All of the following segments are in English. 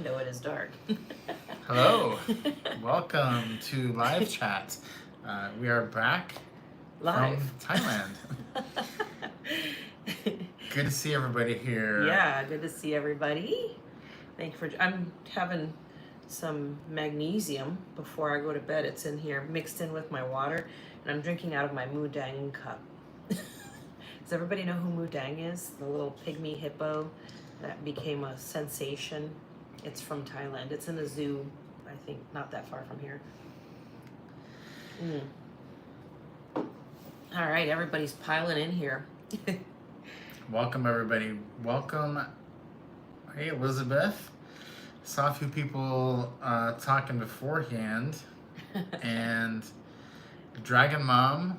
Though it is dark. Hello, welcome to live chat. We are back Live. from Thailand. Good to see everybody here. Yeah, good to see everybody. Thank you for. I'm having some magnesium before I go to bed. It's in here mixed in with my water, and I'm drinking out of my Mudang cup. Does everybody know who Mudang is? The little pygmy hippo that became a sensation. It's from Thailand. It's in a zoo, I think, not that far from here. All right, everybody's piling in here. Welcome everybody. Welcome. Hey Elizabeth. Saw a few people talking beforehand. And Dragon Mom,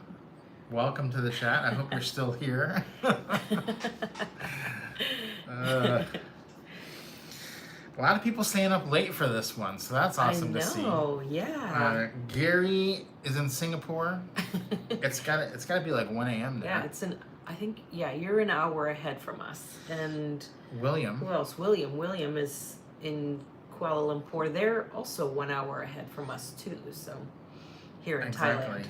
welcome to the chat. I hope you're still here. A lot of people staying up late for this one, so that's awesome to see. Oh, yeah. Gary is in Singapore. It's gotta be like 1 a.m. there. Yeah, I think, you're an hour ahead from us. And William. who else? William is in Kuala Lumpur. They're also 1 hour ahead from us too. So here in Thailand.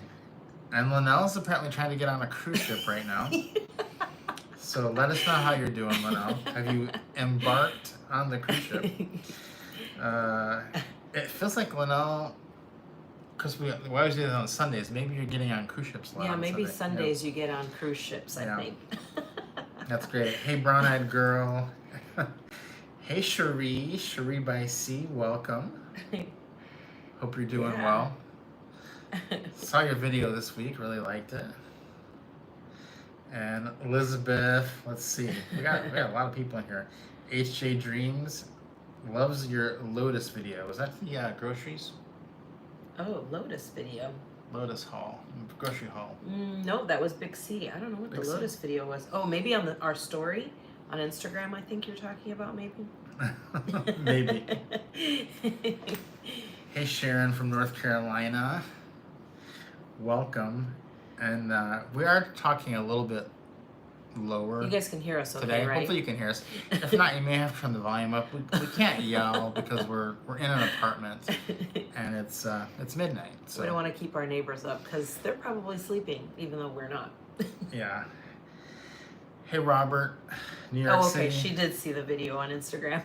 And Linnell's apparently trying to get on a cruise ship right now. So let us know how you're doing, Linnell. Have you embarked on the cruise ship? It feels like Linnell, because we always do this on Sundays. Maybe you're getting on cruise ships a lot. Yeah, on maybe Sunday. Sundays you get on cruise ships, I think. That's great. Hey, brown-eyed girl. Hey, Cherie by C, welcome. Hope you're doing well. Saw your video this week, really liked it. And Elizabeth, let's see. We got a lot of people in here. HJ Dreams loves your Lotus video. Was that the groceries? Oh, Lotus video. Lotus haul, grocery haul. No, that was Big C. I don't know what the Lotus video was. Oh, maybe on our story on Instagram. I think you're talking about maybe. Maybe. Hey, Sharon from North Carolina. Welcome. And we are talking a little bit lower. You guys can hear us okay, today. right? Hopefully you can hear us. If not, you may have to turn the volume up. We can't yell because we're in an apartment and it's midnight. So we don't want to keep our neighbors up because they're probably sleeping, even though we're not. Yeah. Hey Robert, New York City. Oh, okay. She did see the video on Instagram.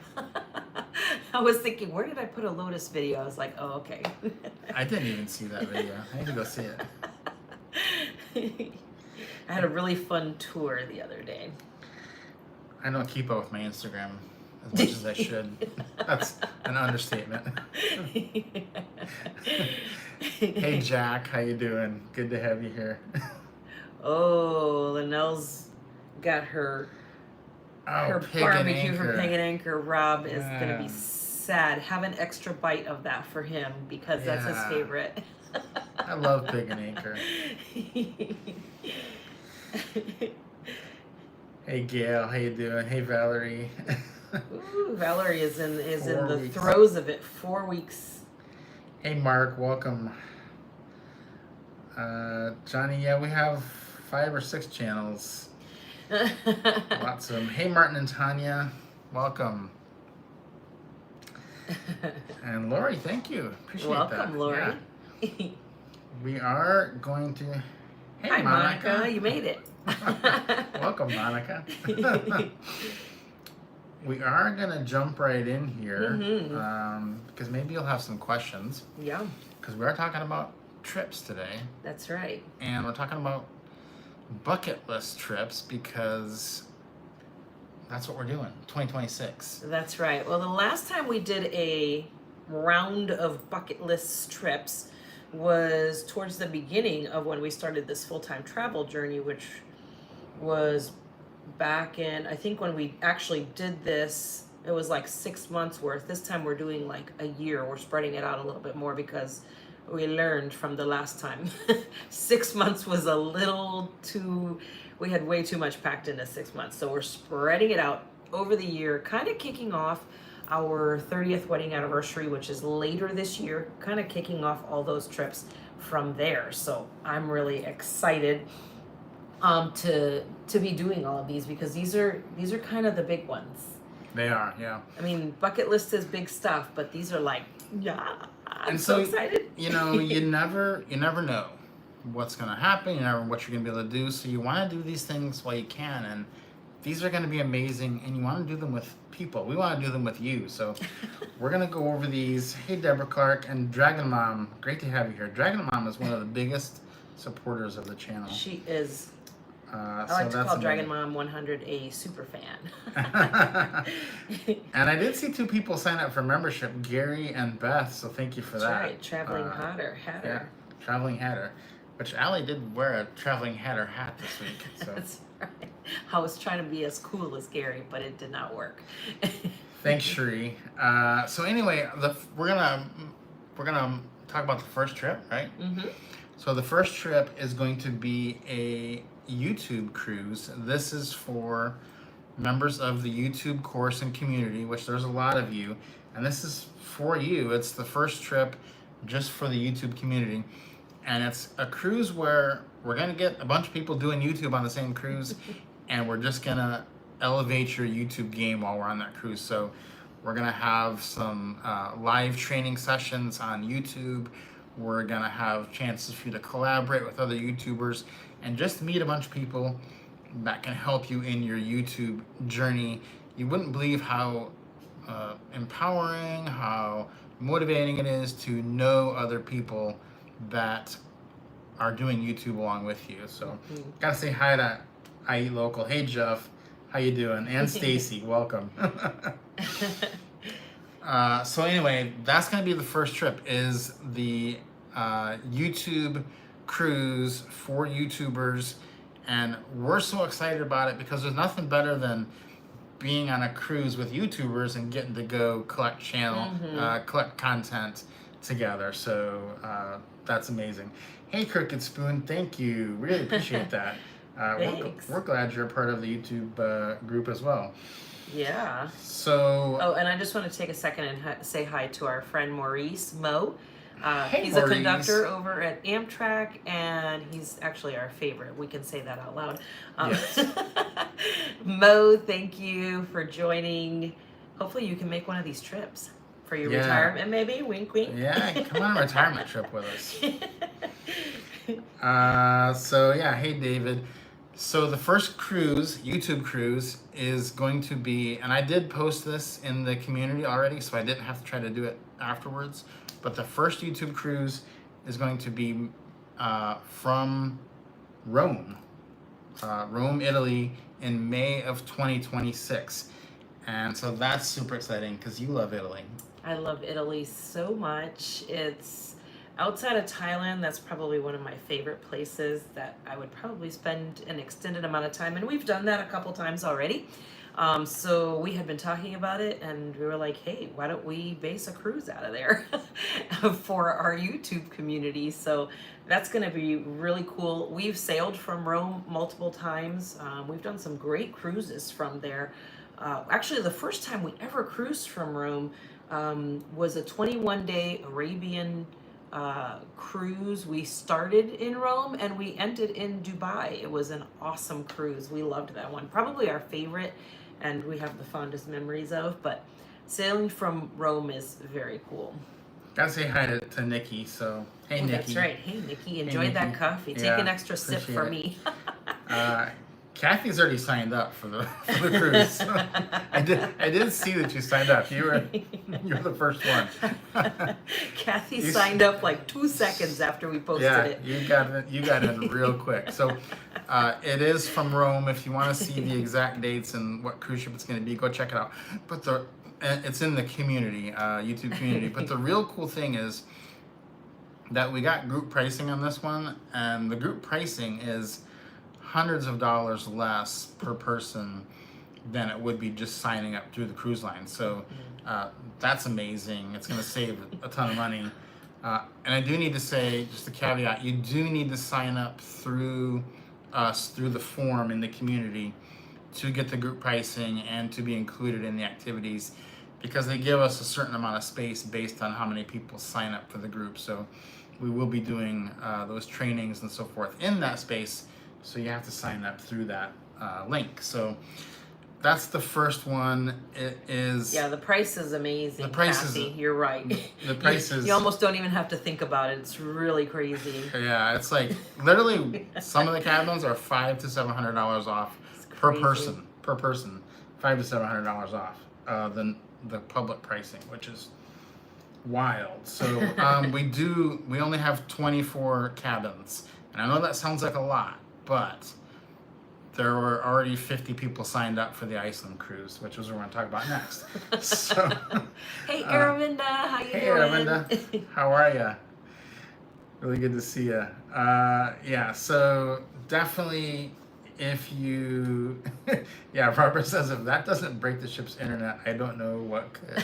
I was thinking, where did I put a Lotus video? I was like, oh, okay. I didn't even see that video. I need to go see it. I had a really fun tour the other day. I don't keep up with my Instagram as much as I should. That's an understatement. Hey Jack, how you doing? Good to have you here. Oh, Linnell's got her barbecue for Pig and Anchor. Rob is gonna be sad. Have an extra bite of that for him because that's his favorite. I love Pig and Anchor. Hey Gail, how you doing? Hey Valerie. Ooh, Valerie is in the throes of it. 4 weeks. Hey Mark, welcome. Johnny, yeah, we have 5 or 6 channels. Lots of them. Hey Martin and Tanya, welcome. And Lori, thank you. Appreciate that. Welcome, Lori. Yeah. We are going to. Hey, hi, Monica. You made it. Welcome, Monica. We are gonna jump right in here because maybe you'll have some questions. Yeah. Because we are talking about trips today. That's right. And we're talking about bucket list trips because that's what we're doing. 2026. That's right. Well, the last time we did a round of bucket list trips was towards the beginning of when we started this full-time travel journey, which was back in, I think when we actually did this, it was like 6 months worth. This time we're doing like a year. We're spreading it out a little bit more because we learned from the last time. 6 months was a little too, we had way too much packed into 6 months. So we're spreading it out over the year, kind of kicking off our 30th wedding anniversary, which is later this year, kind of kicking off all those trips from there. So I'm really excited to be doing all of these because these are kind of the big ones. They are, yeah. I mean, bucket list is big stuff, but these are like, yeah, I'm so excited. You never know what's going to happen. You never know what you're going to be able to do. So you want to do these things while you can, and these are going to be amazing. And you want to do them with people. We want to do them with you. So we're going to go over these. Hey, Deborah Clark and Dragon Mom. Great to have you here. Dragon Mom is one of the biggest supporters of the channel. She is. I So like to that's call Dragon amazing. Mom 100 a super fan. And I did see 2 people sign up for membership, Gary and Beth, so thank you for That's that. right, Traveling Hatter. Yeah, Traveling Hatter. Which Allie did wear a Traveling Hatter hat this week. So. That's right. I was trying to be as cool as Gary, but it did not work. Thanks, Cherie. So anyway, we're gonna talk about the first trip, right? Mm-hmm. So the first trip is going to be a YouTube cruise. This is for members of the YouTube course and community, which there's a lot of you, and this is for you. It's the first trip just for the YouTube community, and it's a cruise where we're gonna get a bunch of people doing YouTube on the same cruise, and we're just gonna elevate your YouTube game while we're on that cruise. So we're gonna have some live training sessions on YouTube. We're gonna have chances for you to collaborate with other YouTubers and just meet a bunch of people that can help you in your YouTube journey. You wouldn't believe how empowering, how motivating it is to know other people that are doing YouTube along with you. So gotta say hi to I Eat Local. Hey Jeff, how you doing? And Stacy, welcome. So anyway, that's gonna be the first trip, is the YouTube cruise for YouTubers, and we're so excited about it because there's nothing better than being on a cruise with YouTubers and getting to go collect collect content together. So that's amazing. Hey, Crooked Spoon, thank you. Really appreciate that. We're glad you're a part of the YouTube group as well. Yeah. So. Oh, and I just want to take a second and say hi to our friend Maurice Mo. Hey, he's Maurice. a conductor over at Amtrak, and he's actually our favorite. We can say that out loud. Yes. Mo, thank you for joining. Hopefully you can make one of these trips for your retirement, maybe. Wink, wink. Yeah, come on a retirement trip with us. So yeah, hey David. So the first cruise, YouTube cruise, is going to be, and I did post this in the community already, so I didn't have to try to do it afterwards, but the first YouTube cruise is going to be from Rome, Italy, in May of 2026. And so that's super exciting because you love Italy. I love Italy so much. It's outside of Thailand, that's probably one of my favorite places that I would probably spend an extended amount of time. And we've done that a couple times already. So we had been talking about it, and we were like, hey, why don't we base a cruise out of there for our YouTube community? So that's going to be really cool. We've sailed from Rome multiple times. We've done some great cruises from there. Actually, the first time we ever cruised from Rome was a 21-day Arabian cruise. We started in Rome and we ended in Dubai. It was an awesome cruise. We loved that one. Probably our favorite, and we have the fondest memories of, but sailing from Rome is very cool. Gotta say hi to Nikki. So hey, Nikki. That's right. Hey Nikki, enjoy that coffee. Take an extra sip for me. Kathy's already signed up for the cruise. So I did see that you signed up. You're the first one. Kathy signed up like 2 seconds after we posted it. Yeah, you got in real quick. So it is from Rome. If you want to see the exact dates and what cruise ship it's going to be, go check it out. But it's in the community, YouTube community. But the real cool thing is that we got group pricing on this one, and the group pricing is hundreds of dollars less per person than it would be just signing up through the cruise line. So that's amazing. It's going to save a ton of money. And I do need to say, just a caveat, you do need to sign up through us, through the form in the community, to get the group pricing and to be included in the activities, because they give us a certain amount of space based on how many people sign up for the group. So we will be doing those trainings and so forth in that space. So you have to sign up through that link. So that's the first one. It is. Yeah, the price is amazing. The price Kathy. is. You're right. The price is. You almost don't even have to think about it. It's really crazy. Yeah, it's like literally some of the cabins are $500 to $700 off per person. Per person, $500 to $700 off the public pricing, which is wild. So we only have 24 cabins, and I know that sounds like a lot, but there were already 50 people signed up for the Iceland cruise, which is what we're going to talk about next. So, hey, Aravinda, how you hey, doing? Aravinda, how are you? Really good to see you. Yeah, so definitely if you, yeah, Barbara says if that doesn't break the ship's internet, I don't know what could.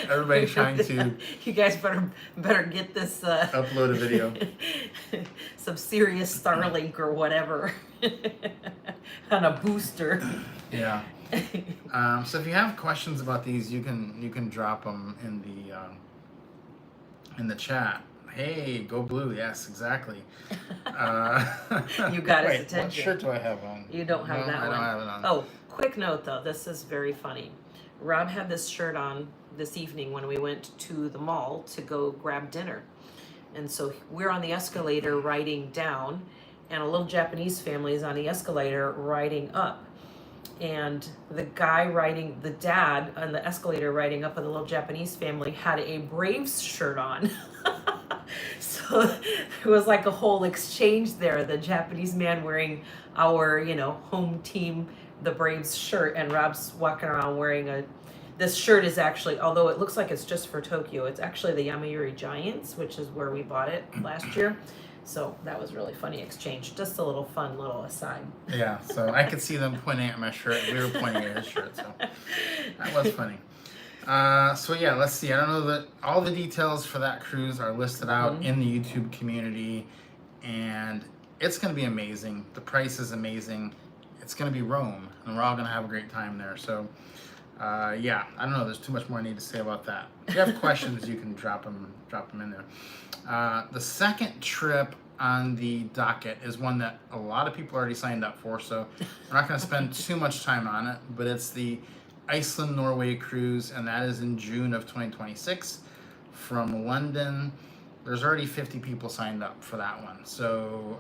Everybody's trying to. You guys better get this. Upload a video. Some serious Starlink or whatever, on a booster. Yeah. So if you have questions about these, you can drop them in the chat. Hey, go blue! Yes, exactly. You got his Wait, attention. what shirt do I have on? You don't have that I one. don't have it on. Oh, quick note though, this is very funny. Rob had this shirt on this evening when we went to the mall to go grab dinner. And so we're on the escalator riding down, and a little Japanese family is on the escalator riding up. And the dad on the escalator riding up with the little Japanese family had a Braves shirt on. So there was like a whole exchange there. The Japanese man wearing our, home team, the Braves shirt, and Rob's walking around wearing this shirt is actually, although it looks like it's just for Tokyo, it's actually the Yomiuri Giants, which is where we bought it last year. So that was really funny exchange. Just a little fun little aside. Yeah, so I could see them pointing at my shirt. We were pointing at his shirt, so that was funny. So yeah, let's see. I don't know that all the details for that cruise are listed out in the YouTube community, and it's going to be amazing. The price is amazing. It's going to be Rome, and we're all going to have a great time there. So yeah, I don't know. There's too much more I need to say about that. If you have questions, you can drop them in there. The second trip on the docket is one that a lot of people already signed up for, so we're not going to spend too much time on it, but it's the Iceland Norway cruise, and that is in June of 2026 from London. There's already 50 people signed up for that one, so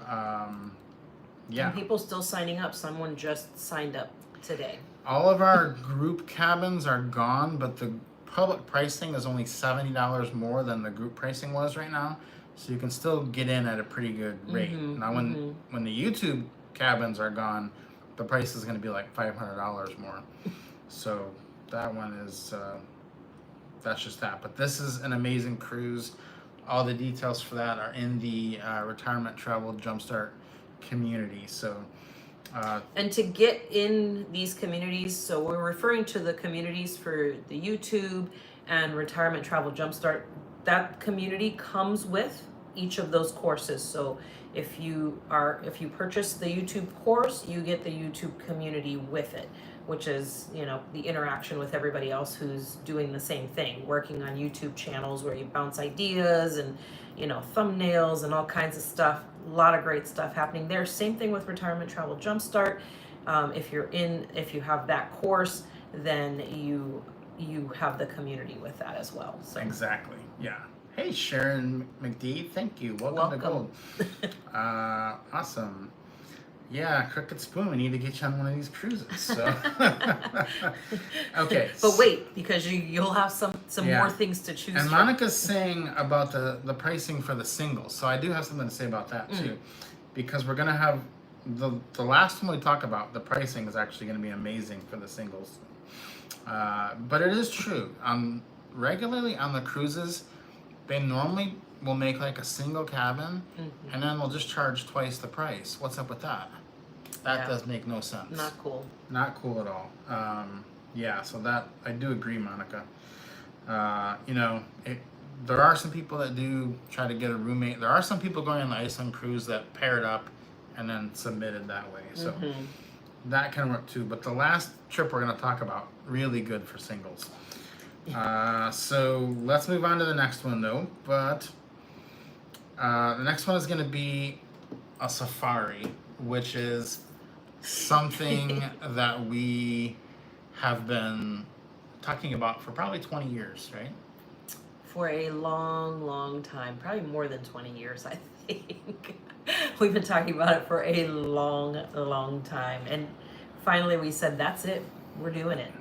yeah. And people still signing up. Someone just signed up today. All of our group cabins are gone, but the public pricing is only $70 more than the group pricing was right now, so you can still get in at a pretty good rate. Now when the YouTube cabins are gone, the price is going to be like $500 more. So that one is that's just that. But this is an amazing cruise. All the details for that are in the Retirement Travel Jumpstart community. So and to get in these communities, so we're referring to the communities for the YouTube and Retirement Travel Jumpstart. That community comes with each of those courses. So if you purchase the YouTube course, you get the YouTube community with it, which is, the interaction with everybody else who's doing the same thing, working on YouTube channels where you bounce ideas and, thumbnails and all kinds of stuff. A lot of great stuff happening there. Same thing with Retirement Travel Jumpstart. If you have that course, then you have the community with that as well. So. Exactly. Yeah. Hey, Sharon McD, thank you. Welcome. To Gold. Awesome. Yeah, Crooked Spoon, we need to get you on one of these cruises. So. Okay. But wait, because you'll have some more things to choose and from. Monica's saying about the pricing for the singles. So I do have something to say about that too. Because we're gonna have the last one we talk about, the pricing is actually gonna be amazing for the singles. But it is true. Regularly on the cruises, they normally will make like a single cabin and then we'll just charge twice the price. What's up with that? That does make no sense. Not cool. Not cool at all. Yeah, so that I do agree, Monica. There are some people that do try to get a roommate. There are some people going on the Iceland cruise that paired up and then submitted that way. So that can work too. But the last trip we're going to talk about, really good for singles. So let's move on to the next one though. But the next one is going to be a safari, which is something that we have been talking about for probably 20 years, right? For a long, long time, probably more than 20 years, I think. We've been talking about it for a long, long time. And finally we said, that's it. We're doing it.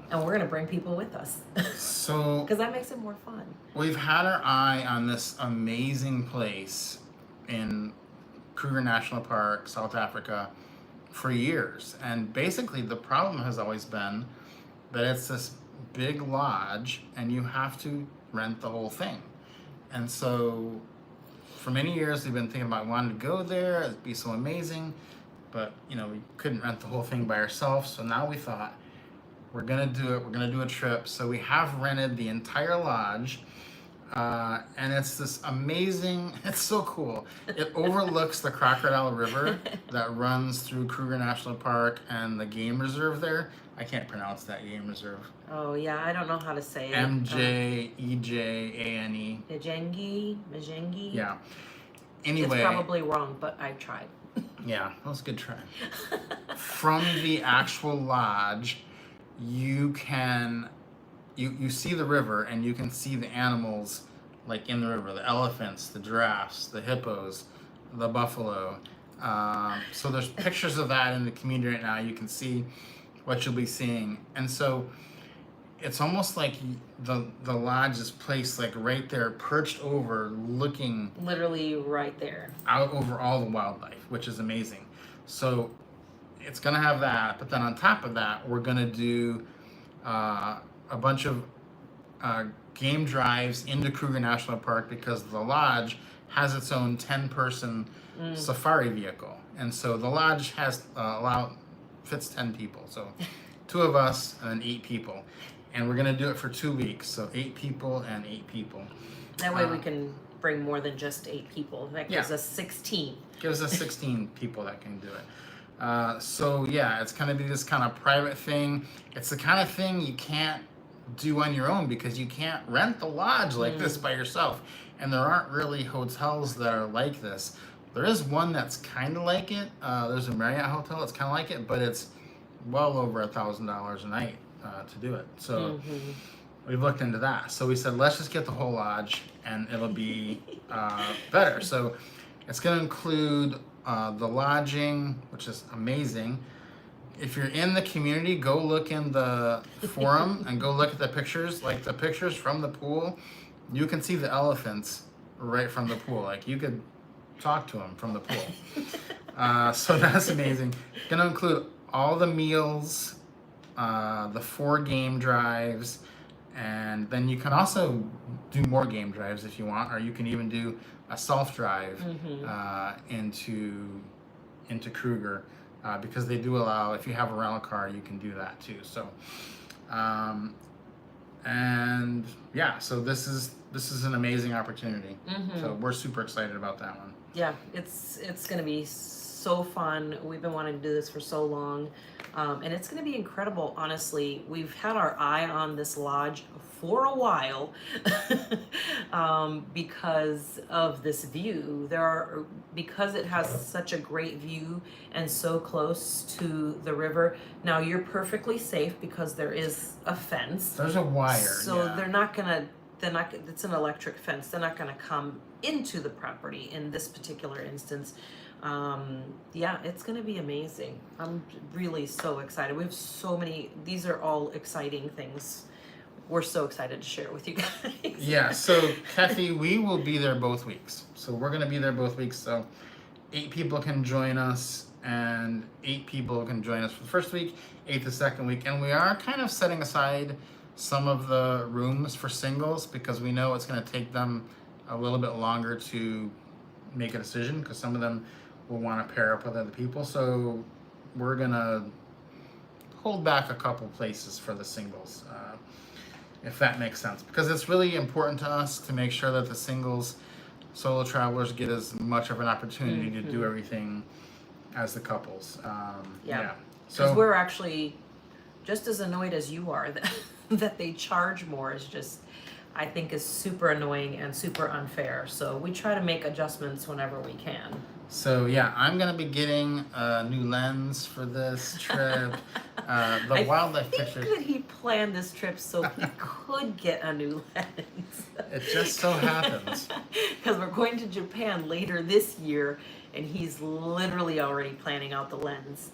And we're going to bring people with us. So, because that makes it more fun. We've had our eye on this amazing place in Kruger National Park, South Africa, for years. And basically, the problem has always been that it's this big lodge and you have to rent the whole thing. And so, for many years, we've been thinking about wanting to go there, it'd be so amazing. But, we couldn't rent the whole thing by ourselves. So now we thought, we're gonna do it. We're gonna do a trip. So we have rented the entire lodge, and it's this amazing. It's so cool. It overlooks the Crocodile River that runs through Kruger National Park and the game reserve there. I can't pronounce that game reserve. Oh yeah, I don't know how to say it. Mjejane. Majengi. Yeah. Anyway, it's probably wrong, but I tried. Yeah, that was a good try. From the actual lodge, you can you see the river and you can see the animals like in the river, the elephants, the giraffes, the hippos, the buffalo. So there's pictures of that in the community right now. You can see what you'll be seeing. And so it's almost like the lodge is placed like right there, perched over, looking literally right there out over all the wildlife, which is amazing. So it's gonna have that, but then on top of that, we're gonna do a bunch of game drives into Kruger National Park because the lodge has its own 10-person safari vehicle, and so the lodge has fits 10 people. So 2 of us and then 8 people, and we're gonna do it for 2 weeks. So 8 people and 8 people. That way we can bring more than just 8 people. That gives us 16. Gives us 16 people that can do it. So yeah, it's gonna be this kind of private thing. It's the kind of thing you can't do on your own because you can't rent the lodge like this by yourself. And there aren't really hotels that are like this. There is one that's kind of like it. There's a Marriott hotel that's kind of like it, but it's well over $1,000 a night to do it. So we've looked into that. So we said, let's just get the whole lodge and it'll be better. So it's gonna include the lodging, which is amazing. If you're in the community, go look in the forum and go look at the pictures. Like the pictures from the pool, you can see the elephants right from the pool. Like you could talk to them from the pool. So that's amazing. Gonna include all the meals, the 4 game drives, and then you can also do more game drives if you want, or you can even do a self-drive into Kruger, because they do allow, if you have a rental car, you can do that too. So, and yeah, so this is an amazing opportunity. So we're super excited about that one. Yeah, it's going to be so fun. We've been wanting to do this for so long, and it's going to be incredible. Honestly, we've had our eye on this lodge for a while because of this view. Because it has such a great view and so close to the river. Now you're perfectly safe because there is a fence. There's a wire. So it's an electric fence. They're not gonna come into the property in this particular instance. Yeah, it's gonna be amazing. I'm really so excited. We have so many, these are all exciting things. We're so excited to share with you guys. Yeah, so Kathy, we will be there both weeks. So we're gonna be there both weeks. So 8 people can join us and 8 people can join us for the first week, 8 the second week. And we are kind of setting aside some of the rooms for singles because we know it's gonna take them a little bit longer to make a decision because some of them will want to pair up with other people. So we're gonna hold back a couple places for the singles, if that makes sense, because it's really important to us to make sure that the solo travelers get as much of an opportunity to do everything as the couples. Yeah. So we're actually just as annoyed as you are that they charge more is just, I think, is super annoying and super unfair. So we try to make adjustments whenever we can. So yeah, I'm gonna be getting a new lens for this trip. The I wildlife think pictures. that he planned this trip so he could get a new lens. It just so happens. Because we're going to Japan later this year, and he's literally already planning out the lens.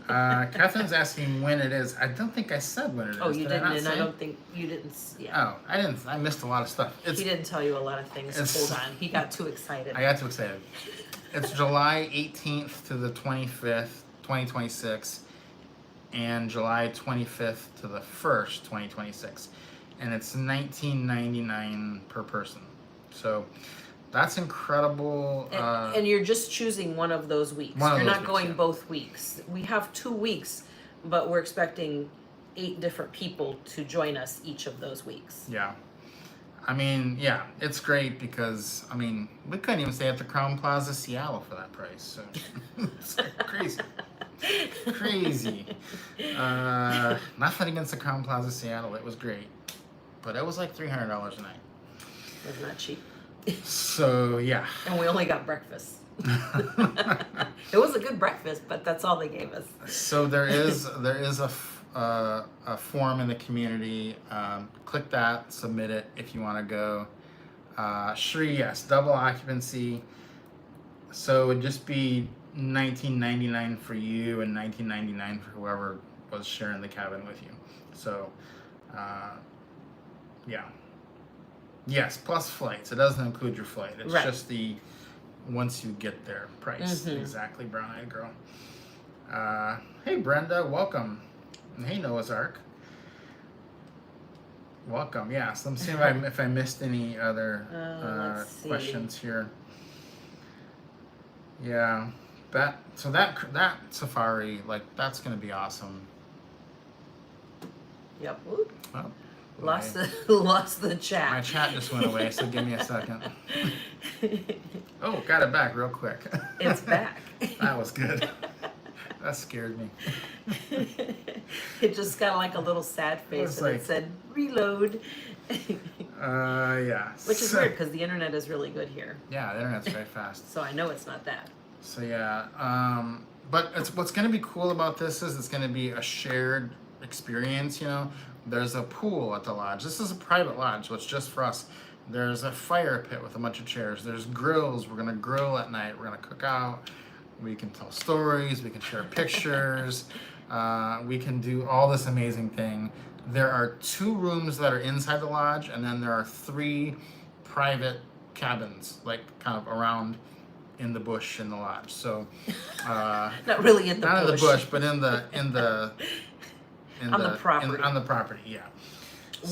Catherine's asking when it is. I don't think I said when it is. Oh, you Did didn't, I not and say? I don't think you didn't. Yeah. Oh, I didn't. I missed a lot of stuff. He didn't tell you a lot of things. it's- Hold on, he got too excited. I got too excited. It's July 18th to the 25th, 2026, and July 25th to the 1st, 2026, and it's $19.99 per person. So that's incredible. And you're just choosing one of those weeks. One of You're those not weeks, going yeah. both weeks. We have 2 weeks, but we're expecting 8 different people to join us each of those weeks. Yeah. I mean, yeah, it's great because, I mean, we couldn't even stay at the Crown Plaza Seattle for that price. So it's crazy. Crazy. Nothing against the Crown Plaza Seattle. It was great. But it was like $300 a night. It was not cheap. So, yeah. And we only got breakfast. It was a good breakfast, but that's all they gave us. So there is a form in the community. Click that, submit it if you want to go. Sure, yes, double occupancy. So it would just be $19.99 for you and $19.99 for whoever was sharing the cabin with you. So, yeah. Yes, plus flights. It doesn't include your flight. It's Right. just the once you get there price. Mhm. Exactly, brown-eyed girl. Hey, Brenda, welcome. And hey, Noah's Ark. Welcome. Yeah, so let me see if I missed any other Let's see. questions here. Yeah, that safari, like, that's gonna be awesome. Yep. Whoop. Oh, Lost the chat. my chat just went away, so give me a second. Oh, got it back real quick. It's back. That was good. That scared me. It just got like a little sad face was and like- it said reload. Yeah. Which is so, weird because the internet is really good here. Yeah, the internet's very fast. So I know it's not that. So yeah, but what's going to be cool about this is it's going to be a shared experience. You know, there's a pool at the lodge. This is a private lodge, so it's just for us. There's a fire pit with a bunch of chairs. There's grills. We're going to grill at night. We're going to cook out. We can tell stories. We can share pictures. We can do all this amazing thing. There are 2 rooms that are inside the lodge, and then there are 3 private cabins, like kind of around in the bush in the lodge. So Not really in the not bush. in the bush, but in the On the property. on the property, yeah.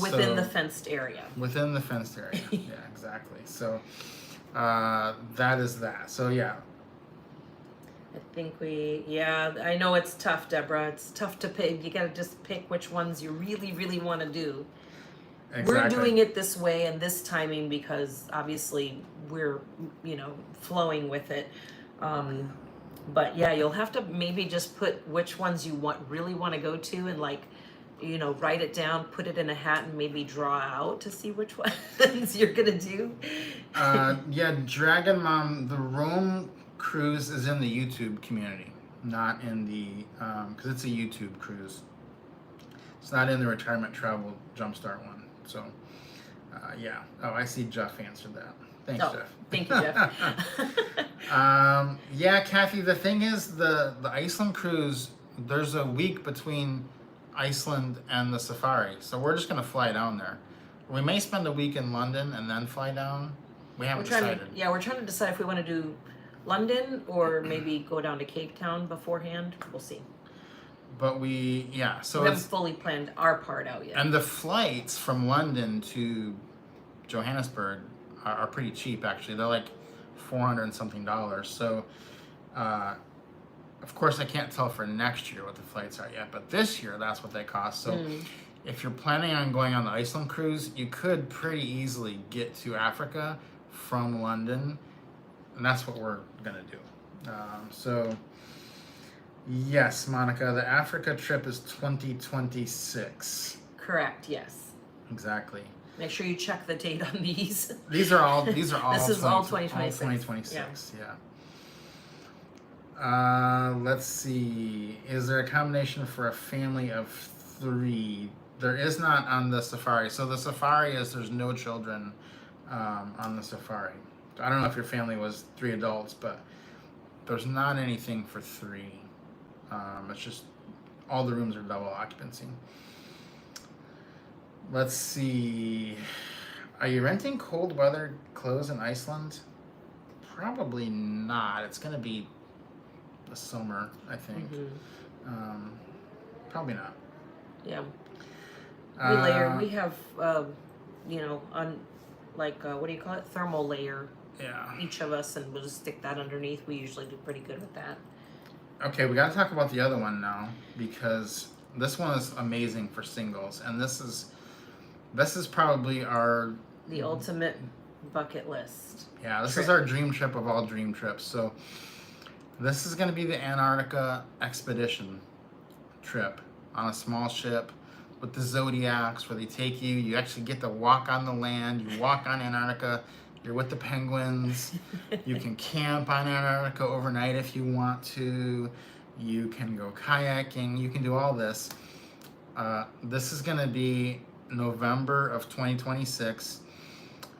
Within So, the fenced area. within the fenced area. Yeah, exactly. So that is that. So yeah. I think I know it's tough, Deborah. It's tough to pick. You gotta just pick which ones you really, really want to do. Exactly. We're doing it this way and this timing because obviously we're, flowing with it. But yeah, you'll have to maybe just put which ones you really want to go to and write it down, put it in a hat and maybe draw out to see which ones you're gonna do. Yeah, Dragon Mom, the Rome cruise is in the YouTube community, not in the, because it's a YouTube cruise. It's not in the retirement travel Jumpstart one. So, yeah. Oh, I see Jeff answered that. Thanks, Jeff. Thank you, Jeff. Yeah, Kathy, the thing is, the Iceland cruise, there's a week between Iceland and the safari. So we're just going to fly down there. We may spend a week in London and then fly down. We haven't decided. We're trying to decide if we want to do London or maybe go down to Cape Town beforehand. We'll see. But so we haven't fully planned our part out yet. and the flights from London to Johannesburg are pretty cheap, actually. They're like $400 and something. So, of course, I can't tell for next year what the flights are yet, but this year, that's what they cost. So, if you're planning on going on the Iceland cruise, you could pretty easily get to Africa from London, and that's what we're gonna do. So, yes, Monica, the Africa trip is 2026. Correct. Yes. Exactly. Make sure you check the date on these. These are all. This is all 2026. 2026. Yeah. Let's see. Is there a combination for a family of 3? There is not on the safari. So the safari is there's no children on the safari. I don't know if your family was 3 adults, but there's not anything for 3. It's just all the rooms are double occupancy. Let's see. Are you renting cold weather clothes in Iceland? Probably not. It's going to be the summer, I think. Probably not. Yeah. We layer. We have, on what do you call it? Thermal layer. Yeah. Each of us, and we'll just stick that underneath. We usually do pretty good with that. Okay, we got to talk about the other one now, because this one is amazing for singles, and this is probably the ultimate bucket list. Yeah, this is our dream trip of all dream trips. So this is going to be the Antarctica expedition trip on a small ship with the Zodiacs, where they take you. You actually get to walk on the land. You walk on Antarctica. You're with the penguins. You can camp on Antarctica overnight if you want to. You can go kayaking. You can do all this. This is going to be November of 2026,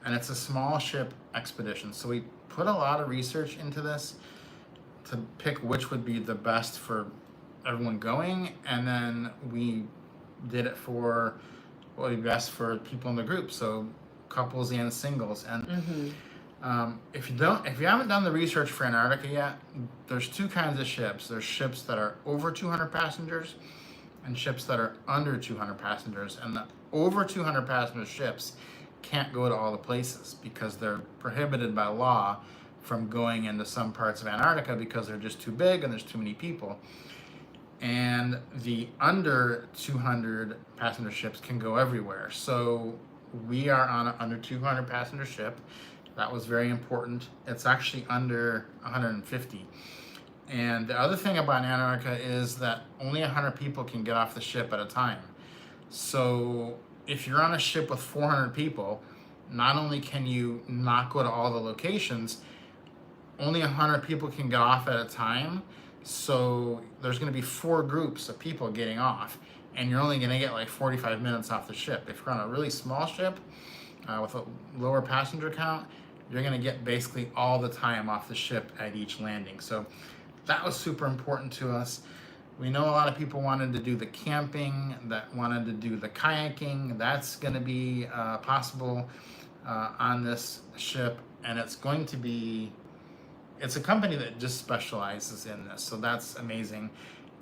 and it's a small ship expedition. So we put a lot of research into this to pick which would be the best for everyone going, and then we did it for what would be best for people in the group, so couples and singles. And if you haven't done the research for Antarctica yet, there's 2 kinds of ships. There's ships that are over 200 passengers and ships that are under 200 passengers, and the over 200 passenger ships can't go to all the places because they're prohibited by law from going into some parts of Antarctica because they're just too big and there's too many people. And the under 200 passenger ships can go everywhere. So we are on an under 200 passenger ship. That was very important. It's actually under 150. And the other thing about Antarctica is that only 100 people can get off the ship at a time. So if you're on a ship with 400 people, not only can you not go to all the locations, only 100 people can get off at a time. So there's going to be 4 groups of people getting off, and you're only going to get like 45 minutes off the ship. If you're on a really small ship with a lower passenger count, you're going to get basically all the time off the ship at each landing. So that was super important to us. We know a lot of people wanted to do the camping, that wanted to do the kayaking. That's going to be possible on this ship, and it's a company that just specializes in this, so that's amazing.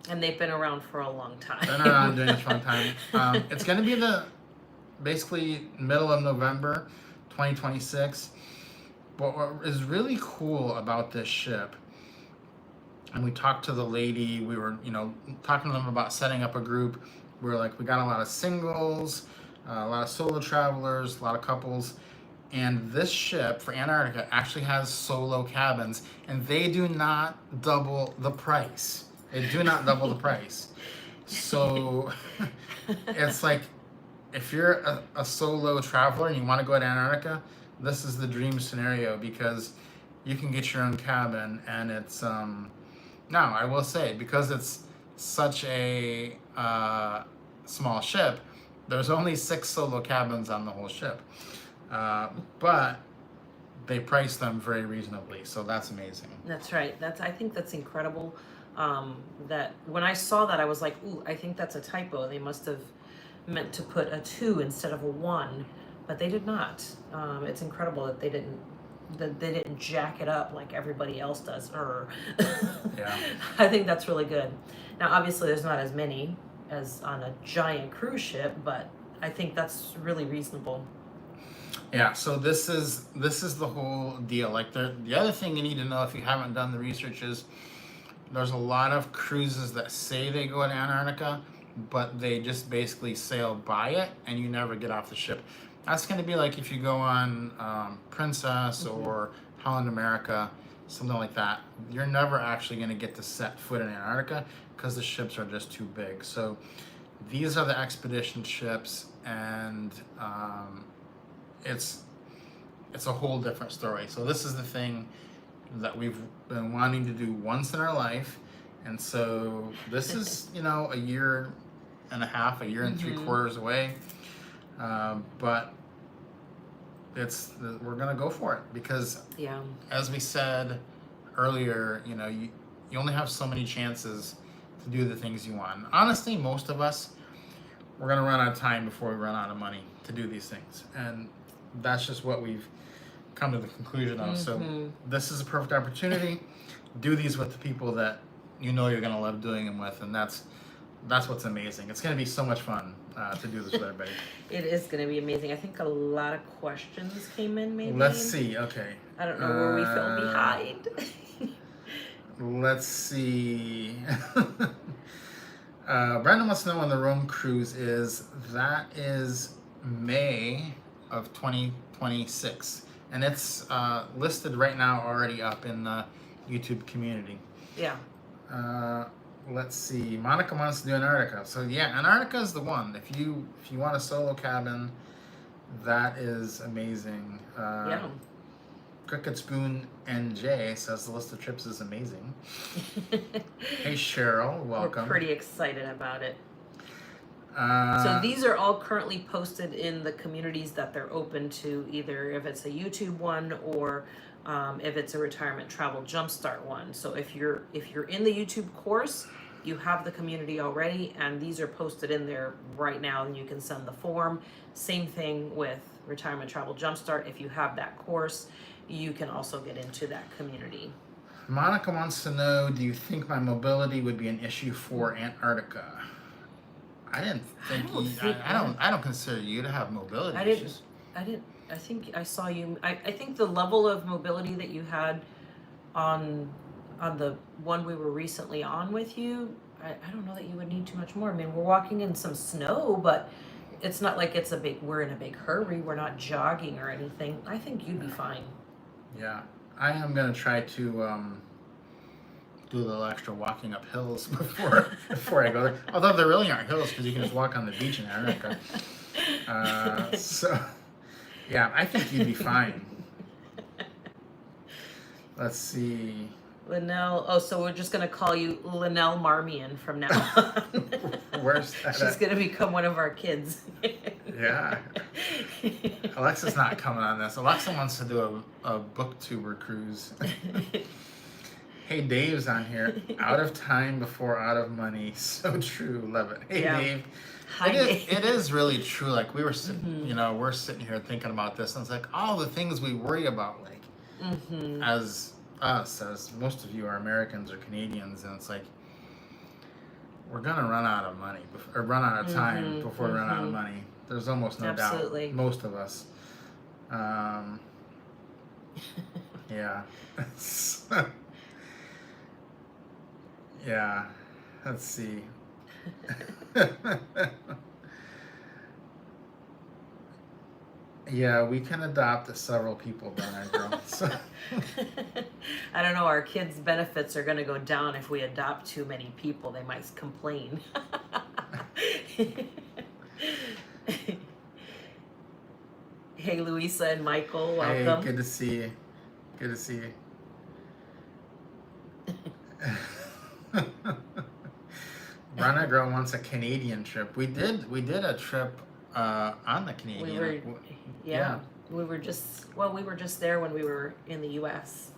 And they've been around for a long time. Been around doing this for a long time. It's going to be basically middle of November 2026. But what is really cool about this ship, and we talked to the lady, we were, talking to them about setting up a group. We were like, we got a lot of singles, a lot of solo travelers, a lot of couples. And this ship for Antarctica actually has solo cabins, and they do not double the price. They do not double the price. So it's like, if you're a solo traveler and you want to go to Antarctica, this is the dream scenario, because you can get your own cabin, and it's now, I will say, because it's such a small ship, there's only 6 solo cabins on the whole ship. But they price them very reasonably, so that's amazing. That's right. I think that's incredible. That when I saw that, I was like, ooh, I think that's a typo. They must have meant to put a 2 instead of a 1, but they did not. It's incredible that they didn't jack it up like everybody else does. Yeah. I think that's really good. Now, obviously, there's not as many as on a giant cruise ship, but I think that's really reasonable. Yeah, so this is the whole deal. Like the other thing you need to know if you haven't done the research is there's a lot of cruises that say they go to Antarctica, but they just basically sail by it and you never get off the ship. That's going to be like if you go on Princess or Holland America, something like that. You're never actually going to get to set foot in Antarctica because the ships are just too big. So these are the expedition ships, and it's a whole different story. So this is the thing that we've been wanting to do once in our life. And so this is, a year and a half, a year and three quarters away. But we're gonna go for it because, as we said earlier, you only have so many chances to do the things you want. And honestly, most of us, we're gonna run out of time before we run out of money to do these things, and that's just what we've come to the conclusion of. So this is a perfect opportunity. Do these with the people that you're gonna love doing them with, and that's what's amazing. It's gonna be so much fun to do this with everybody. It is gonna be amazing. I think a lot of questions came in. Maybe. Let's see. Okay. I don't know where we fell behind. Let's see. Brandon wants to know when the Rome cruise is. That is May of 2026. And it's listed right now already up in the YouTube community. Yeah. Let's see. Monica wants to do Antarctica. So yeah, Antarctica is the one. If you want a solo cabin, that is amazing. Yeah. Cricket Spoon NJ says the list of trips is amazing. Hey Cheryl, welcome. We're pretty excited about it. So these are all currently posted in the communities that they're open to, either if it's a YouTube one or if it's a retirement travel jumpstart one. So if you're in the YouTube course, you have the community already, and these are posted in there right now, and you can send the form. Same thing with retirement travel jumpstart. If you have that course, you can also get into that community. Monica wants to know, do you think my mobility would be an issue for Antarctica? I didn't think I don't consider you to have mobility issues. I think I saw you. I think the level of mobility that you had on the one we were recently on with you, I don't know that you would need too much more. I mean, we're walking in some snow, but it's not like we're in a big hurry. We're not jogging or anything. I think you'd be fine. Yeah, I am gonna try to do a little extra walking up hills before I go there. Although there really aren't hills because you can just walk on the beach in Antarctica. So, yeah, I think you'd be fine. Let's see. Linnell. Oh, so we're just gonna call you Linnell Marmion from now on. Where's that? She's gonna become one of our kids. Yeah. Alexa's not coming on this. Alexa wants to do a booktuber cruise. Hey, Dave's on here. Out of time before out of money. So true. Love it. Hey, yeah. Dave. Hi, Dave. It is really true. Like we were sitting, we're sitting here thinking about this, and it's like all the things we worry about, like as us, as most of you are Americans or Canadians, and it's like we're gonna run out of money or run out of time before we run out of money. There's almost no doubt. Most of us. Yeah. Yeah. Let's see. Yeah, we can adopt several people, Bernard girl. So. I don't know. Our kids' benefits are going to go down if we adopt too many people. They might complain. Hey, Louisa and Michael, welcome. Hey, good to see you. Good to see you. Brana girl wants a Canadian trip. We did a trip on the Canadian. We were just there when we were in the U.S.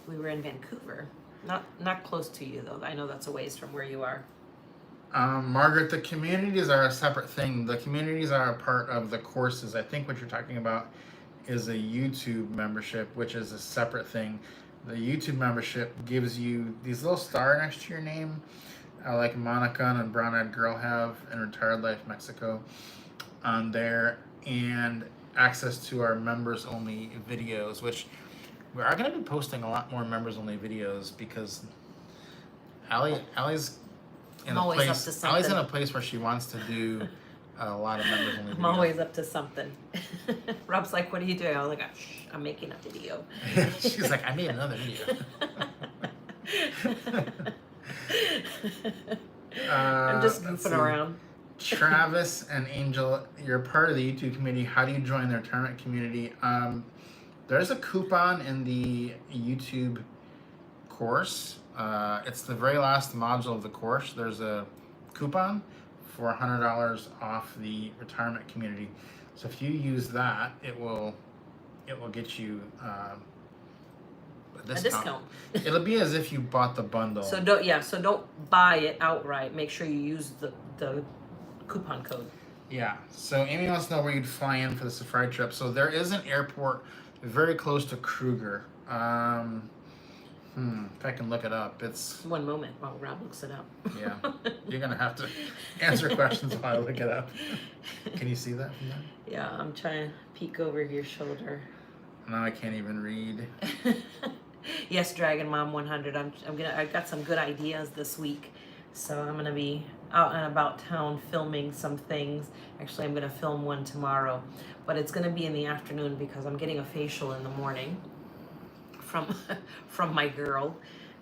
We were in Vancouver, not close to you though. I know that's a ways from where you are. Margaret, the communities are a separate thing. The communities are a part of the courses. I think what you're talking about is a YouTube membership, which is a separate thing. The YouTube membership gives you these little star next to your name, like Monica and Brown Eyed Girl have in Retired Life Mexico on there, and access to our members only videos, which we are going to be posting a lot more members only videos because Allie's in a place where she wants to do a lot of members only videos. I'm always up to something. Rob's like, "What are you doing?" I was like, "Shh, I'm making a video." She's like, "I made another video." I'm just goofing around. Travis and Angel, you're part of the YouTube community. How do you join the retirement community? There's a coupon in the YouTube course. It's the very last module of the course. There's a coupon for $100 off the retirement community. So if you use that, it will get you a discount. It'll be as if you bought the bundle. So don't buy it outright. Make sure you use the coupon code. Yeah. So Amy wants to know where you'd fly in for the safari trip. So there is an airport very close to Kruger. If I can look it up, it's... One moment while Rob looks it up. Yeah, you're going to have to answer questions while I look it up. Can you see that from there? Yeah, I'm trying to peek over your shoulder. Now I can't even read. Yes, Dragon Mom 100. I got some good ideas this week. So I'm going to be out and about town filming some things. Actually, I'm going to film one tomorrow. But it's going to be in the afternoon because I'm getting a facial in the morning. From my girl.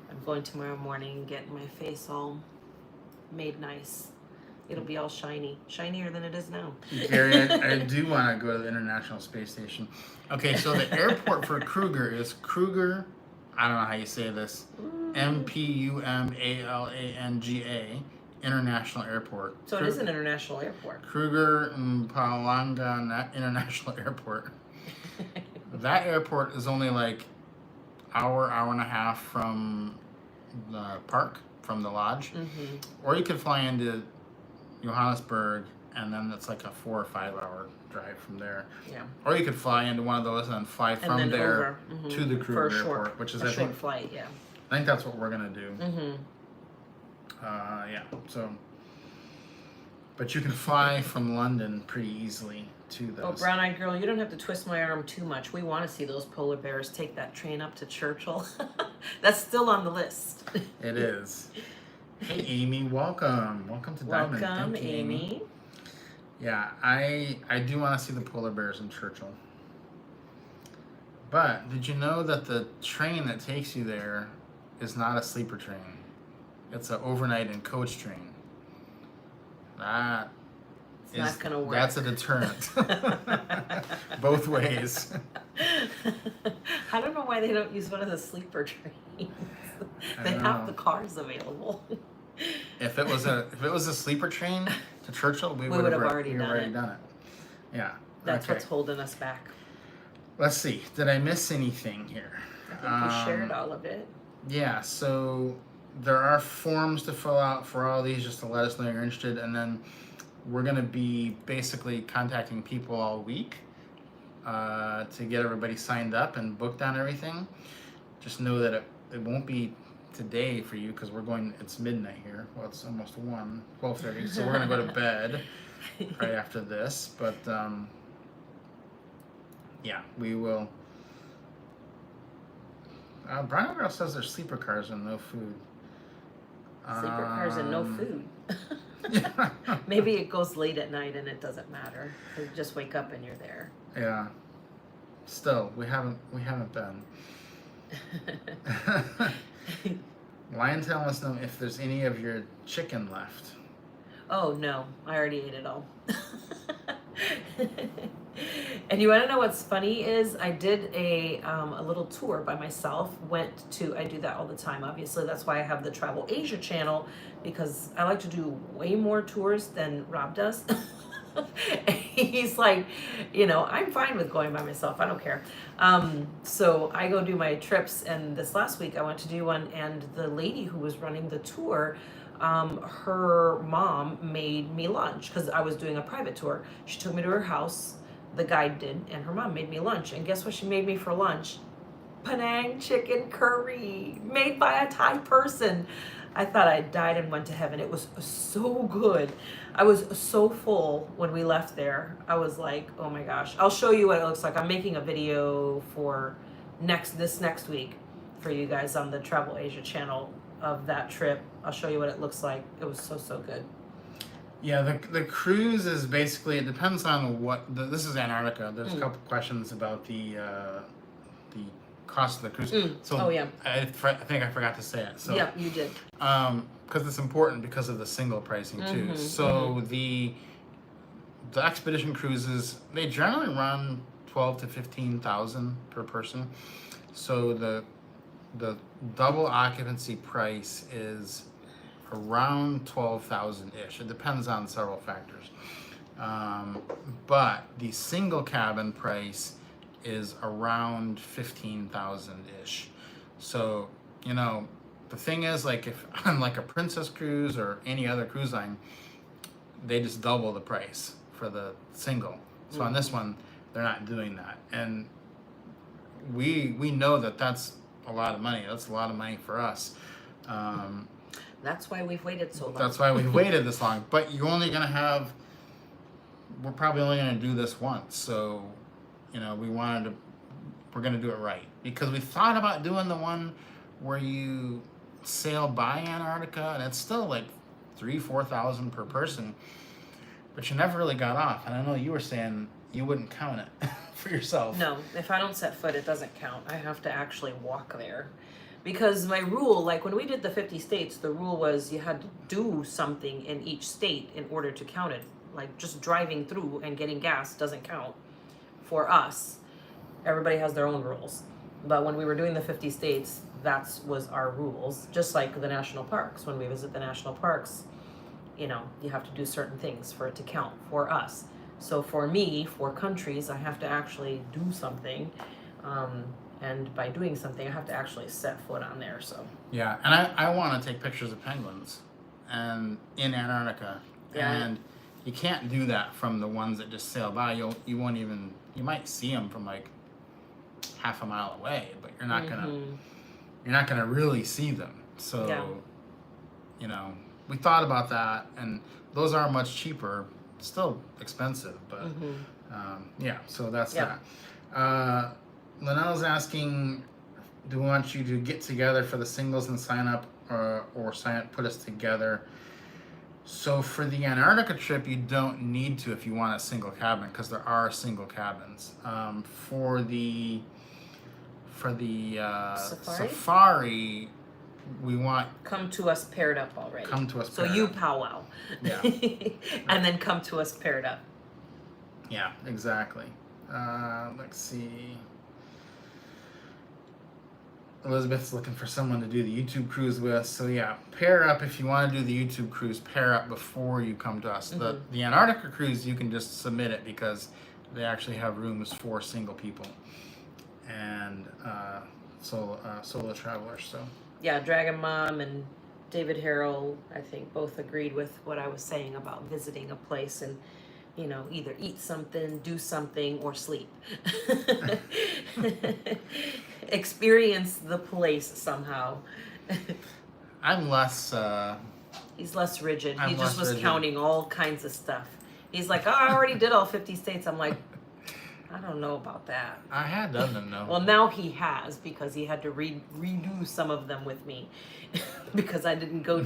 I'm going tomorrow morning and getting my face all made nice. It'll be all shiny. Shinier than it is now. Gary, I do want to go to the International Space Station. Okay, so the airport for Kruger is Kruger, I don't know how you say this, Mpumalanga International Airport. So it is an international airport. Kruger Mpalanga International Airport. That airport is only like hour and a half from the park, from the lodge. Mm-hmm. Or you could fly into Johannesburg, and then it's like a 4 or 5 hour drive from there. Yeah. Or you could fly into one of those and then fly from there to the Kruger Airport, which is a short flight. Yeah. I think that's what we're gonna do. Mm-hmm. Yeah. So, but you can fly from London pretty easily to those. Oh, brown-eyed girl, you don't have to twist my arm too much. We want to see those polar bears take that train up to Churchill. That's still on the list. It is. Hey, Amy, welcome. Welcome to Diamond. Welcome, Thank you, Amy. Yeah, I do want to see the polar bears in Churchill. But did you know that the train that takes you there is not a sleeper train? It's an overnight and coach train. It's not gonna work. That's a deterrent. Both ways. I don't know why they don't use one of the sleeper trains. They have the cars available. If it was a sleeper train to Churchill, we would have already done it. Yeah. That's what's holding us back. Let's see. Did I miss anything here? I think you shared all of it. Yeah, so there are forms to fill out for all these just to let us know you're interested, and then we're going to be basically contacting people all week to get everybody signed up and booked on everything. Just know that it won't be today for you because it's midnight here. Well, it's almost 12:30, so we're going to go to bed right after this. But yeah, we will. Brian Girl says there's sleeper cars and no food. Sleeper cars and no food. Maybe it goes late at night and it doesn't matter. You just wake up and you're there. Yeah. Still, we haven't been. Liontail wants to know if there's any of your chicken left. Oh no, I already ate it all. And you want to know what's funny is I did a little tour by myself. I do that all the time. Obviously, that's why I have the Travel Asia channel, because I like to do way more tours than Rob does. He's like, I'm fine with going by myself. I don't care. So I go do my trips, and this last week I went to do one, and the lady who was running the tour, her mom made me lunch because I was doing a private tour. She took me to her house, the guide did, and her mom made me lunch. And guess what she made me for lunch? Penang chicken curry, made by a Thai person. I thought I died and went to heaven. It was so good. I was so full when we left there. I was like, oh my gosh. I'll show you what it looks like. I'm making a video for this next week for you guys on the Travel Asia channel of that trip. I'll show you what it looks like. It was so good. Yeah, the cruise is basically, it depends on this is Antarctica. There's a couple questions about the cost of the cruise. So oh yeah. I think I forgot to say it. So yeah, you did. Because it's important because of the single pricing too. So the expedition cruises, they generally run 12 to 15,000 per person. So the double occupancy price is around 12,000 ish. It depends on several factors. But the single cabin price is around 15,000 ish. So, you know, the thing is, like, if on like a Princess cruise or any other cruise line, they just double the price for the single. So on this one, they're not doing that. And we know that that's a lot of money. That's a lot of money for us. That's why we've waited so long. That's why we've waited this long. But you're only going to have, we're probably only going to do this once. So, you know, we're going to do it right. Because we thought about doing the one where you sail by Antarctica, and it's still like 3,000-4,000 per person. But you never really got off. And I know you were saying you wouldn't count it for yourself. No, if I don't set foot, it doesn't count. I have to actually walk there. Because my rule, like when we did the 50 states, the rule was you had to do something in each state in order to count it. Like just driving through and getting gas doesn't count for us. Everybody has their own rules. But when we were doing the 50 states, that was our rules. Just like the national parks. When we visit the national parks, you know, you have to do certain things for it to count for us. So for me, for countries, I have to actually do something. And by doing something, I have to actually set foot on there. So yeah, and I want to take pictures of penguins and in Antarctica. Yeah. And you can't do that from the ones that just sail by. You won't even, you might see them from like half a mile away, but you're not gonna really see them. So Yeah. you know, we thought about that, and those are much cheaper, still expensive, but yeah. So that's Yeah. that. Linnell's asking, do we want you to get together for the singles and sign up, or put us together? So for the Antarctica trip, you don't need to if you want a single cabin, because there are single cabins. For the safari, we want come to us paired up already. come to us. So paired you up. powwow. Yeah. And then come to us paired up. Yeah, exactly. Let's see. Elizabeth's looking for someone to do the YouTube cruise with. So yeah, pair up if you want to do the YouTube cruise. Pair up before you come to us. The Antarctica cruise, you can just submit it because they actually have rooms for single people and solo travelers. So Yeah, Dragon Mom and David Harrell, I think, both agreed with what I was saying about visiting a place and, you know, either eat something, do something, or sleep. Experience the place somehow. I'm less. He's less rigid. I'm He just less was rigid. counting all kinds of stuff. He's like, oh, I already did all 50 states. I'm like, I don't know about that. I had done them though. Well, now he has, because he had to redo some of them with me because I didn't go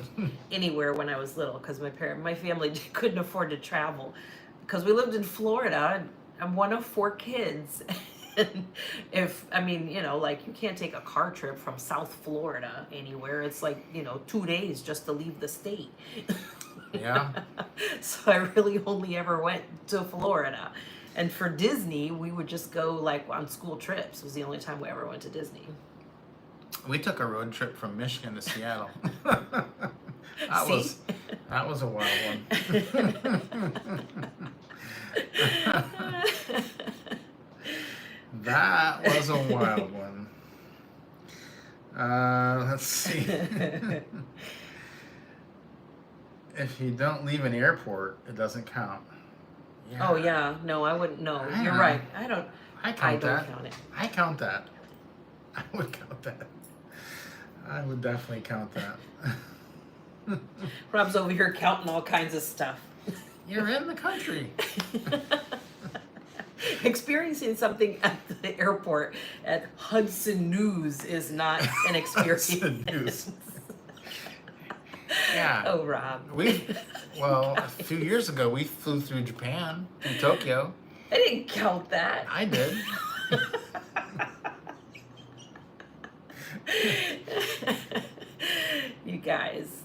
anywhere when I was little because my family couldn't afford to travel because we lived in Florida. I'm one of 4 kids. And like you can't take a car trip from South Florida anywhere. It's like, 2 days just to leave the state. Yeah. So I really only ever went to Florida. And for Disney, we would just go like on school trips. It was the only time we ever went to Disney. We took a road trip from Michigan to Seattle. See? That was a wild one. That was a wild one. Let's see. If you don't leave an airport, it doesn't count. Yeah. Oh yeah, no, I wouldn't. No, I you're know. right. I I count don't that. count it. I count that. I would count that. I would definitely count that. Rob's over here counting all kinds of stuff. You're in the country. Experiencing something at the airport at Hudson News is not an experience. Hudson News. Yeah. Oh, Rob. A few years ago, we flew through Japan, through Tokyo. I didn't count that. I did. You guys,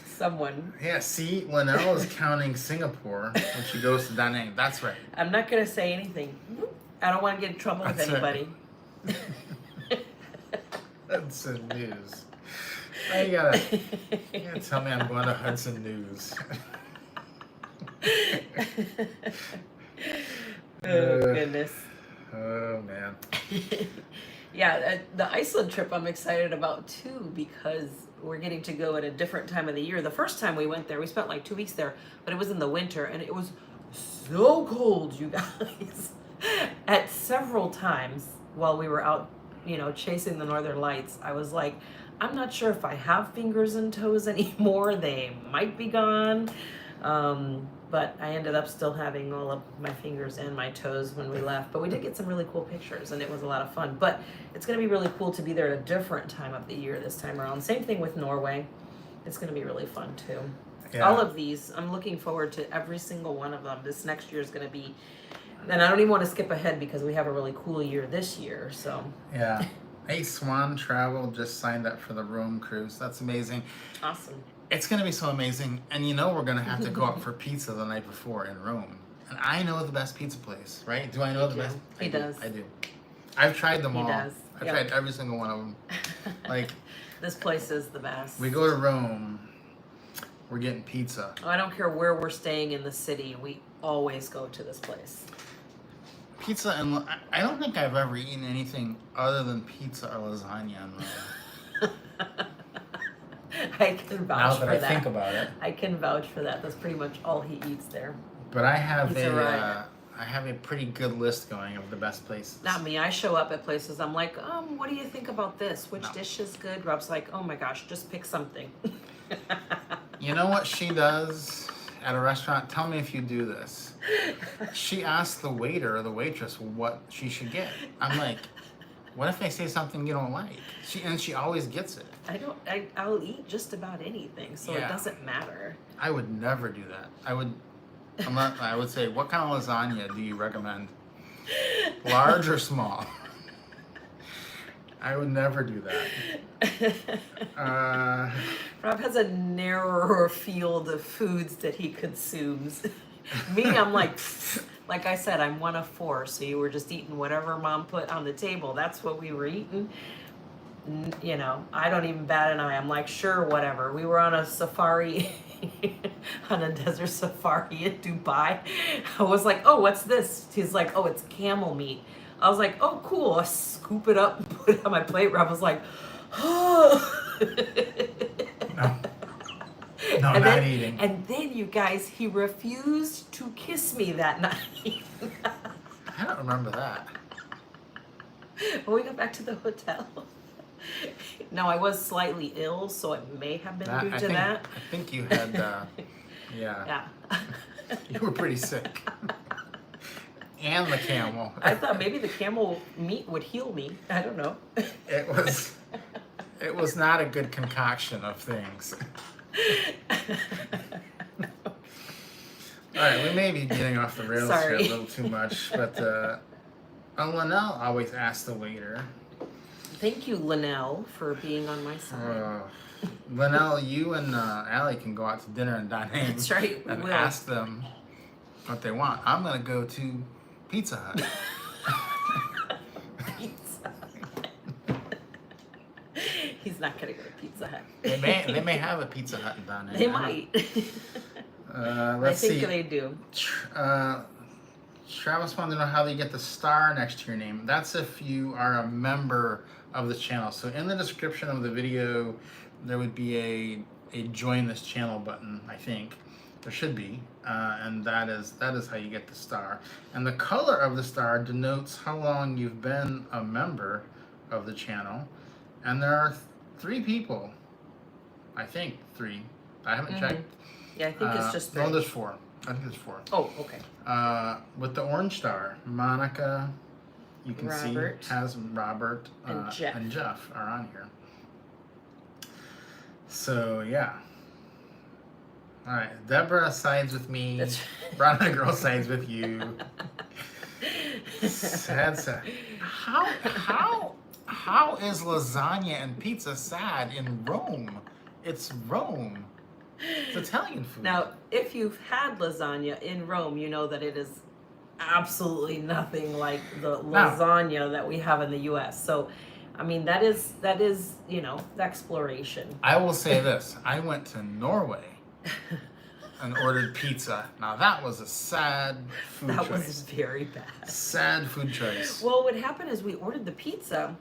someone. Yeah, see, Linnell is counting Singapore when she goes to Da Nang. That's right. I'm not going to say anything. I don't want to get in trouble with That's it. anybody. Hudson News. Now you gotta tell me I'm going to Hudson News. Oh, goodness. Oh, man. Yeah, the Iceland trip I'm excited about too, because we're getting to go at a different time of the year. The first time we went there, we spent like 2 weeks there, but it was in the winter and it was so cold, you guys. At several times while we were out, chasing the northern lights, I was like, I'm not sure if I have fingers and toes anymore. They might be gone. But I ended up still having all of my fingers and my toes when we left. But we did get some really cool pictures, and it was a lot of fun. But it's going to be really cool to be there at a different time of the year this time around. Same thing with Norway. It's going to be really fun, too. Yeah. All of these, I'm looking forward to every single one of them. This next year is going to be... And I don't even want to skip ahead because we have a really cool year this year, so... Yeah. Hey, Swan Travel just signed up for the Rome cruise. That's amazing. Awesome. It's going to be so amazing. And we're going to have to go out for pizza the night before in Rome. And I know the best pizza place, right? Do I know the best? He does. I do. I've tried them all. He does. I've tried every single one of them. Like, this place is the best. We go to Rome, we're getting pizza. I don't care where we're staying in the city. We always go to this place. Pizza, and I don't think I've ever eaten anything other than pizza or lasagna in Rome. I can vouch for that. Now that I think about it. I can vouch for that. That's pretty much all he eats there. But I have I have a pretty good list going of the best places. Not me. I show up at places. I'm like, what do you think about this? Which dish is good? Rob's like, oh my gosh, just pick something. You know what she does at a restaurant? Tell me if you do this. She asks the waiter or the waitress what she should get. I'm like, what if I say something you don't like? She always gets it. I'll eat just about anything, so it doesn't matter. I would never do that. I would say, what kind of lasagna do you recommend? Large or small? I would never do that. Rob has a narrower field of foods that he consumes. Me, I'm like I said, I'm 1 of 4, so you were just eating whatever mom put on the table. That's what we were eating. I don't even bat an eye. I'm like, sure, whatever. We were on a safari, on a desert safari in Dubai. I was like, oh, what's this? He's like, oh, it's camel meat. I was like, oh, cool. I scoop it up and put it on my plate. Rob was like, oh. No, not eating. And then, you guys, he refused to kiss me that night. I don't remember that. When we got back to the hotel. No, I was slightly ill, so it may have been due to that. I think you had, Yeah. You were pretty sick. And the camel. I thought maybe the camel meat would heal me. I don't know. It was not a good concoction of things. All right, we may be getting off the rails here a little too much, but Linnell always asks the waiter. Thank you, Linnell, for being on my side. Linnell, you and Allie can go out to dinner and dine in. That's right, and ask them what they want. I'm going to go to Pizza Hut. Pizza Hut. He's not going to go to Pizza Hut. They may have a Pizza Hut in Dine In. They might. Let's see. I think they do. Travis wanted to know how they get the star next to your name. That's if you are a member of the channel. So in the description of the video, there would be a join this channel button, I think. There should be. And that is how you get the star. And the color of the star denotes how long you've been a member of the channel. And there are 3 people. I think 3. I haven't checked. Yeah, I think it's just 3. No, there's 4. I think there's 4. Oh, okay. With the orange star, Monica, you can Robert, see, has Robert and Jeff are on here. So, yeah. All right. Deborah sides with me. Brown Girl sides with you. Sad. How is lasagna and pizza sad in Rome? It's Rome. It's Italian food. Now, if you've had lasagna in Rome, you know that it is absolutely nothing like the No. lasagna that we have in the U.S. So, I mean, that is the exploration. I will say this: I went to Norway and ordered pizza. Now that was a sad food That choice. was very bad. Sad food choice. Well, what happened is we ordered the pizza.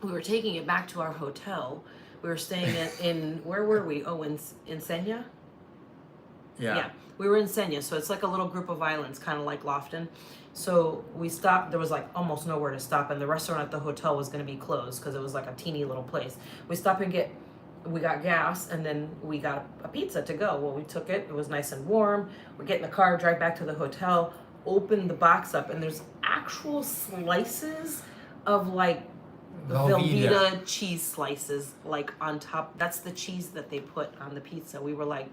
We were taking it back to our hotel. We were staying in where were we? Oh, in Senya? Yeah. We were in Senya, so it's like a little group of islands, kind of like Lofton. So we stopped. There was like almost nowhere to stop, and the restaurant at the hotel was going to be closed because it was like a teeny little place. We stopped and we got gas, and then we got a pizza to go. Well, we took it. It was nice and warm. We get in the car, drive back to the hotel, open the box up, and there's actual slices of like Velveeta cheese slices, like on top. That's the cheese that they put on the pizza. We were like,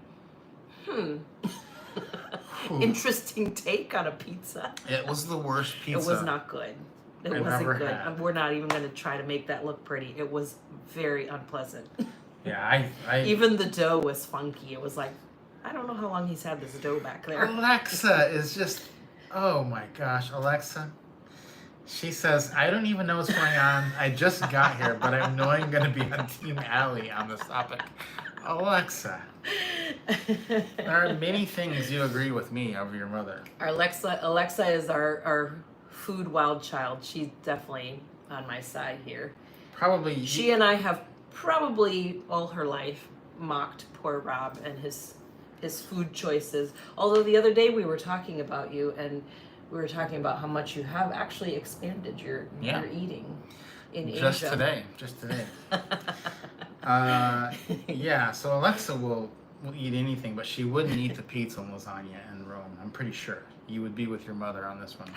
interesting take on a pizza. It was the worst pizza. It was not good. It wasn't good. We're not even going to try to make that look pretty. It was very unpleasant. Yeah, I even the dough was funky. It was like, I don't know how long he's had this dough back there. Alexa is just, oh my gosh, Alexa. She says, I don't even know what's going on. I just got here, but I know I'm going to be on Team Allie on this topic. Alexa. There are many things you agree with me over your mother. Our Alexa is our food wild child. She's definitely on my side here. Probably. She and I have probably all her life mocked poor Rob and his food choices. Although the other day we were talking about you, and we were talking about how much you have actually expanded your eating in Asia. Just today. Yeah, so Alexa will eat anything, but she wouldn't eat the pizza and lasagna in Rome. I'm pretty sure. You would be with your mother on this one.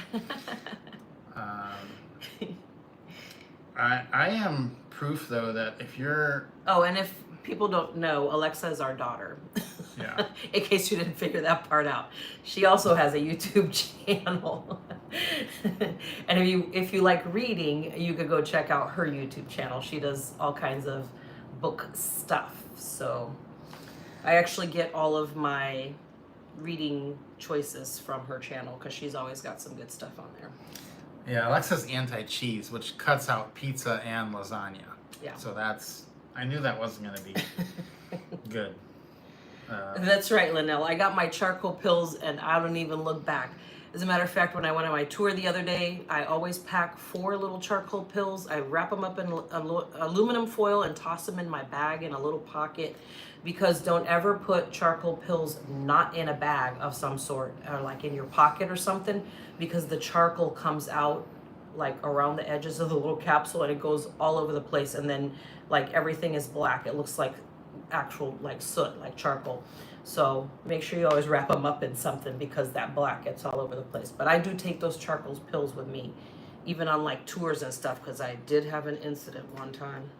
I am proof, though, that if you're... Oh, and if people don't know, Alexa is our daughter. Yeah. In case you didn't figure that part out. She also has a YouTube channel. And if you like reading, you could go check out her YouTube channel. She does all kinds of book stuff. So I actually get all of my reading choices from her channel because she's always got some good stuff on there. Yeah, Alexa's anti-cheese, which cuts out pizza and lasagna. Yeah. So I knew that wasn't going to be good. That's right, Linnell. I got my charcoal pills and I don't even look back. As a matter of fact, when I went on my tour the other day, I always pack 4 little charcoal pills. I wrap them up in aluminum foil and toss them in my bag in a little pocket, because don't ever put charcoal pills not in a bag of some sort, or like in your pocket or something, because the charcoal comes out like around the edges of the little capsule and it goes all over the place, and then like everything is black. It looks like actual like soot, like charcoal. So make sure you always wrap them up in something, because that black gets all over the place. But I do take those charcoal pills with me, even on like tours and stuff, because I did have an incident one time.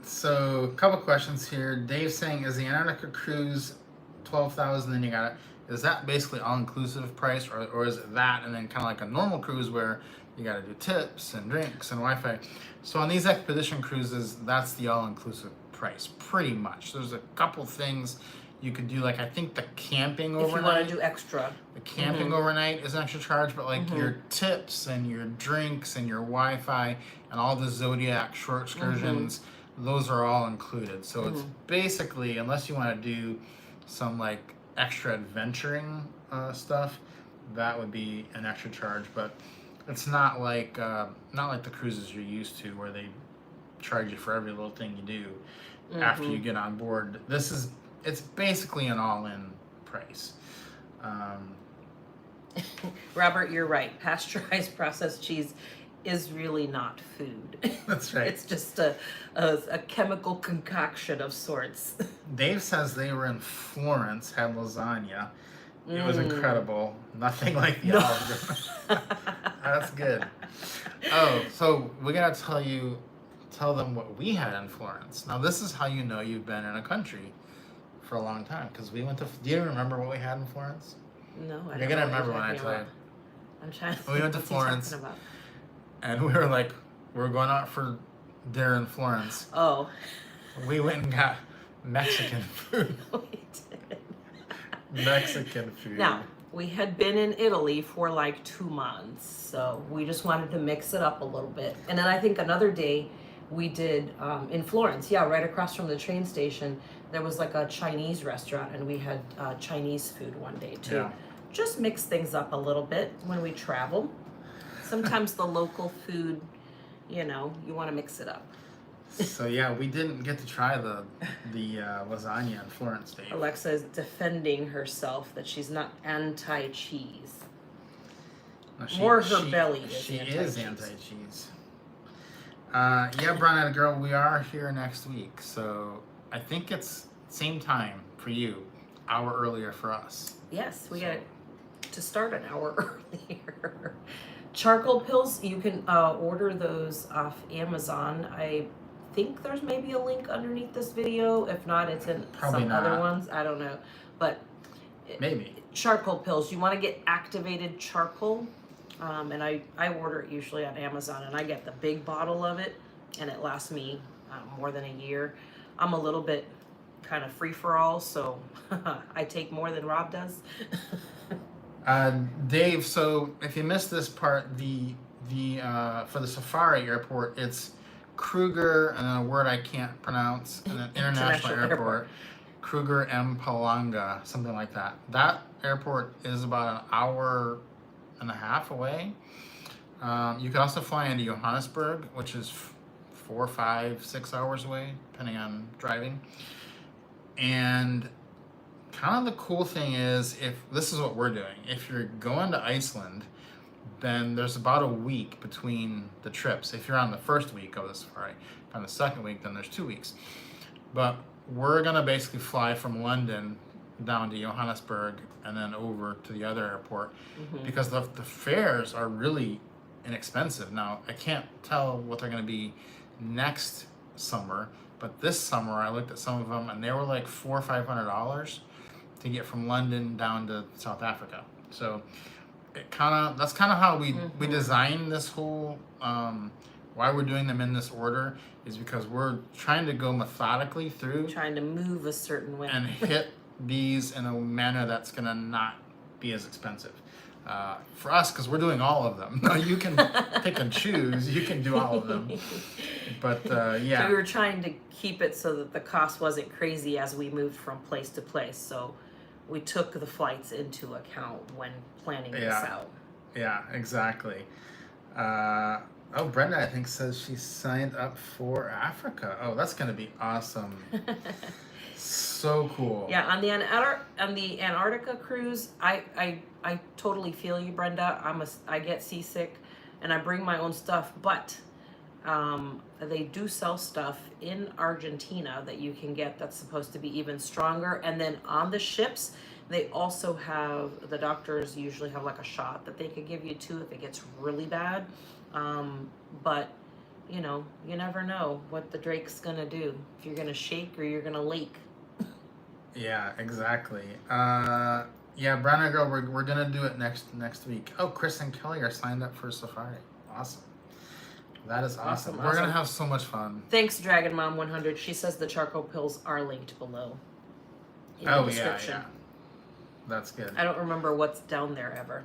So a couple questions here. Dave's saying, is the Antarctica cruise $12,000? Then you got it. Is that basically all-inclusive price, or is it that and then kind of like a normal cruise where you got to do tips and drinks and Wi-Fi? So on these expedition cruises, that's the all-inclusive price, pretty much. There's a couple things you could do, like I think the camping overnight. If you want to do extra. The camping overnight is an extra charge, but like your tips and your drinks and your Wi-Fi and all the Zodiac shore excursions, those are all included. So it's basically, unless you want to do some like extra adventuring stuff, that would be an extra charge. But it's not like the cruises you're used to, where they charge you for every little thing you do after you get on board. It's basically an all-in price. Robert, you're right. Pasteurized processed cheese is really not food. That's right. It's just a chemical concoction of sorts. Dave says they were in Florence, had lasagna. It was incredible. Nothing like the olive garden. That's good. Oh, so we gotta tell them what we had in Florence. Now this is how you know you've been in a country for a long time, because we went to. Do you remember what we had in Florence? No, I don't. You're gonna remember when I tell you. I'm trying. We went to Florence, and we were like, we're going out for dinner in Florence. Oh. We went and got Mexican food. No, we didn't. Mexican food. Now, We had been in Italy for like 2 months, so we just wanted to mix it up a little bit. And then I think another day we did in Florence, yeah, right across from the train station, there was like a Chinese restaurant, and we had Chinese food one day too. Yeah. Just mix things up a little bit when we travel. Sometimes the local food, you want to mix it up. So yeah, we didn't get to try the lasagna in Florence, Dave. Alexa is defending herself that she's not anti-cheese. No, More her belly is She anti-cheese. is anti-cheese. Yeah, Brown-eyed girl, we are here next week, so I think it's same time for you, hour earlier for us. Yes, we got to start an hour earlier. Charcoal pills, you can order those off Amazon. I think there's maybe a link underneath this video. If not, it's in Probably some not. other ones. I don't know. But Maybe. Charcoal pills, you want to get activated charcoal. And I order it usually on Amazon, and I get the big bottle of it, and it lasts me more than a year. I'm a little bit kind of free-for-all, so I take more than Rob does. Dave, so if you missed this part, the for the safari airport, it's Kruger, and then a word I can't pronounce, and then International Airport. Kruger Mpalanga, something like that. That airport is about an hour and a half away. You can also fly into Johannesburg, which is 4, 5, 6 hours away, depending on driving. And kind of the cool thing is, if this is what we're doing, if you're going to Iceland, then there's about a week between the trips. If you're on the first week of the safari, on the second week, then there's 2 weeks. But we're gonna basically fly from London down to Johannesburg and then over to the other airport, because the fares are really inexpensive. Now, I can't tell what they're gonna be next summer, but this summer I looked at some of them and they were like $400 or $500 to get from London down to South Africa. So that's kind of how we designed this whole why we're doing them in this order is because we're trying to go methodically through, Trying to move a certain way. and hit these in a manner that's gonna not be as expensive for us, because we're doing all of them. You can pick and choose, you can do all of them, but yeah. So we were trying to keep it so that the cost wasn't crazy as we moved from place to place. So we took the flights into account when planning this out. Yeah, exactly. Oh, Brenda, I think, says she signed up for Africa. Oh, that's going to be awesome. So cool. Yeah, on the Antarctica cruise, I totally feel you, Brenda. I get seasick, and I bring my own stuff, but they do sell stuff in Argentina that you can get that's supposed to be even stronger. And then on the ships, they also have, the doctors usually have like a shot that they could give you too if it gets really bad. But you never know what the Drake's gonna do, if you're gonna shake or you're gonna lake. Yeah, exactly. Yeah, Brown and Girl, we're gonna do it next week. Oh, Chris and Kelly are signed up for Safari. Awesome. That is awesome. We're gonna have so much fun. Thanks, Dragon Mom 100. She says the charcoal pills are linked below in the description. Yeah. That's good. I don't remember what's down there ever.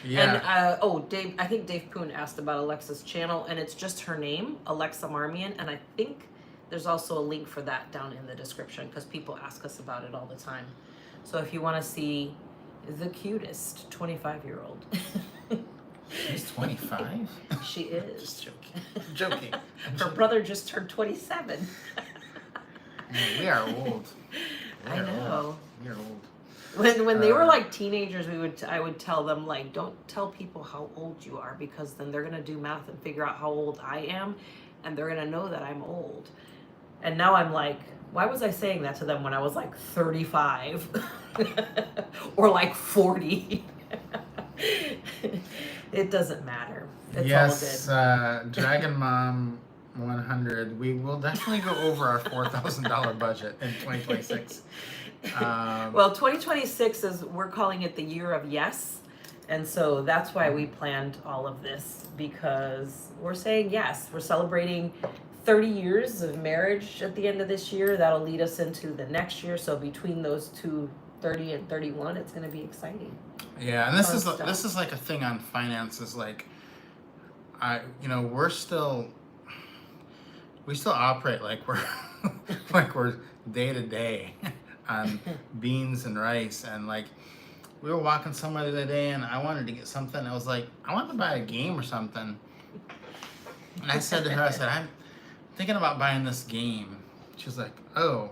Yeah. And Dave, I think Dave Poon asked about Alexa's channel, and it's just her name, Alexa Marmion, and I think there's also a link for that down in the description because people ask us about it all the time. So if you want to see the cutest 25-year-old. She's 25? She is. Just joking. Joking. Her brother just turned 27. We are old. I know. We are old. When they were like teenagers, I would tell them, like, don't tell people how old you are, because then they're gonna do math and figure out how old I am, and they're gonna know that I'm old. And now I'm like, why was I saying that to them when I was like 35 or like 40? It doesn't matter. It's all good. Dragon Mom 100. We will definitely go over our $4,000 budget in 2026. Well, 2026 we're calling it the year of yes. And so that's why we planned all of this, because we're saying yes. We're celebrating 30 years of marriage at the end of this year. That'll lead us into the next year. So between those two 30 and 31, it's going to be exciting. Yeah, and Fun stuff. this is like a thing on finances. Like, we still operate like we're like we're day to day on beans and rice, and like we were walking somewhere the other day, and I wanted to get something. I was like, I wanted to buy a game or something, and I said to her, I said, I'm thinking about buying this game. She's like, oh,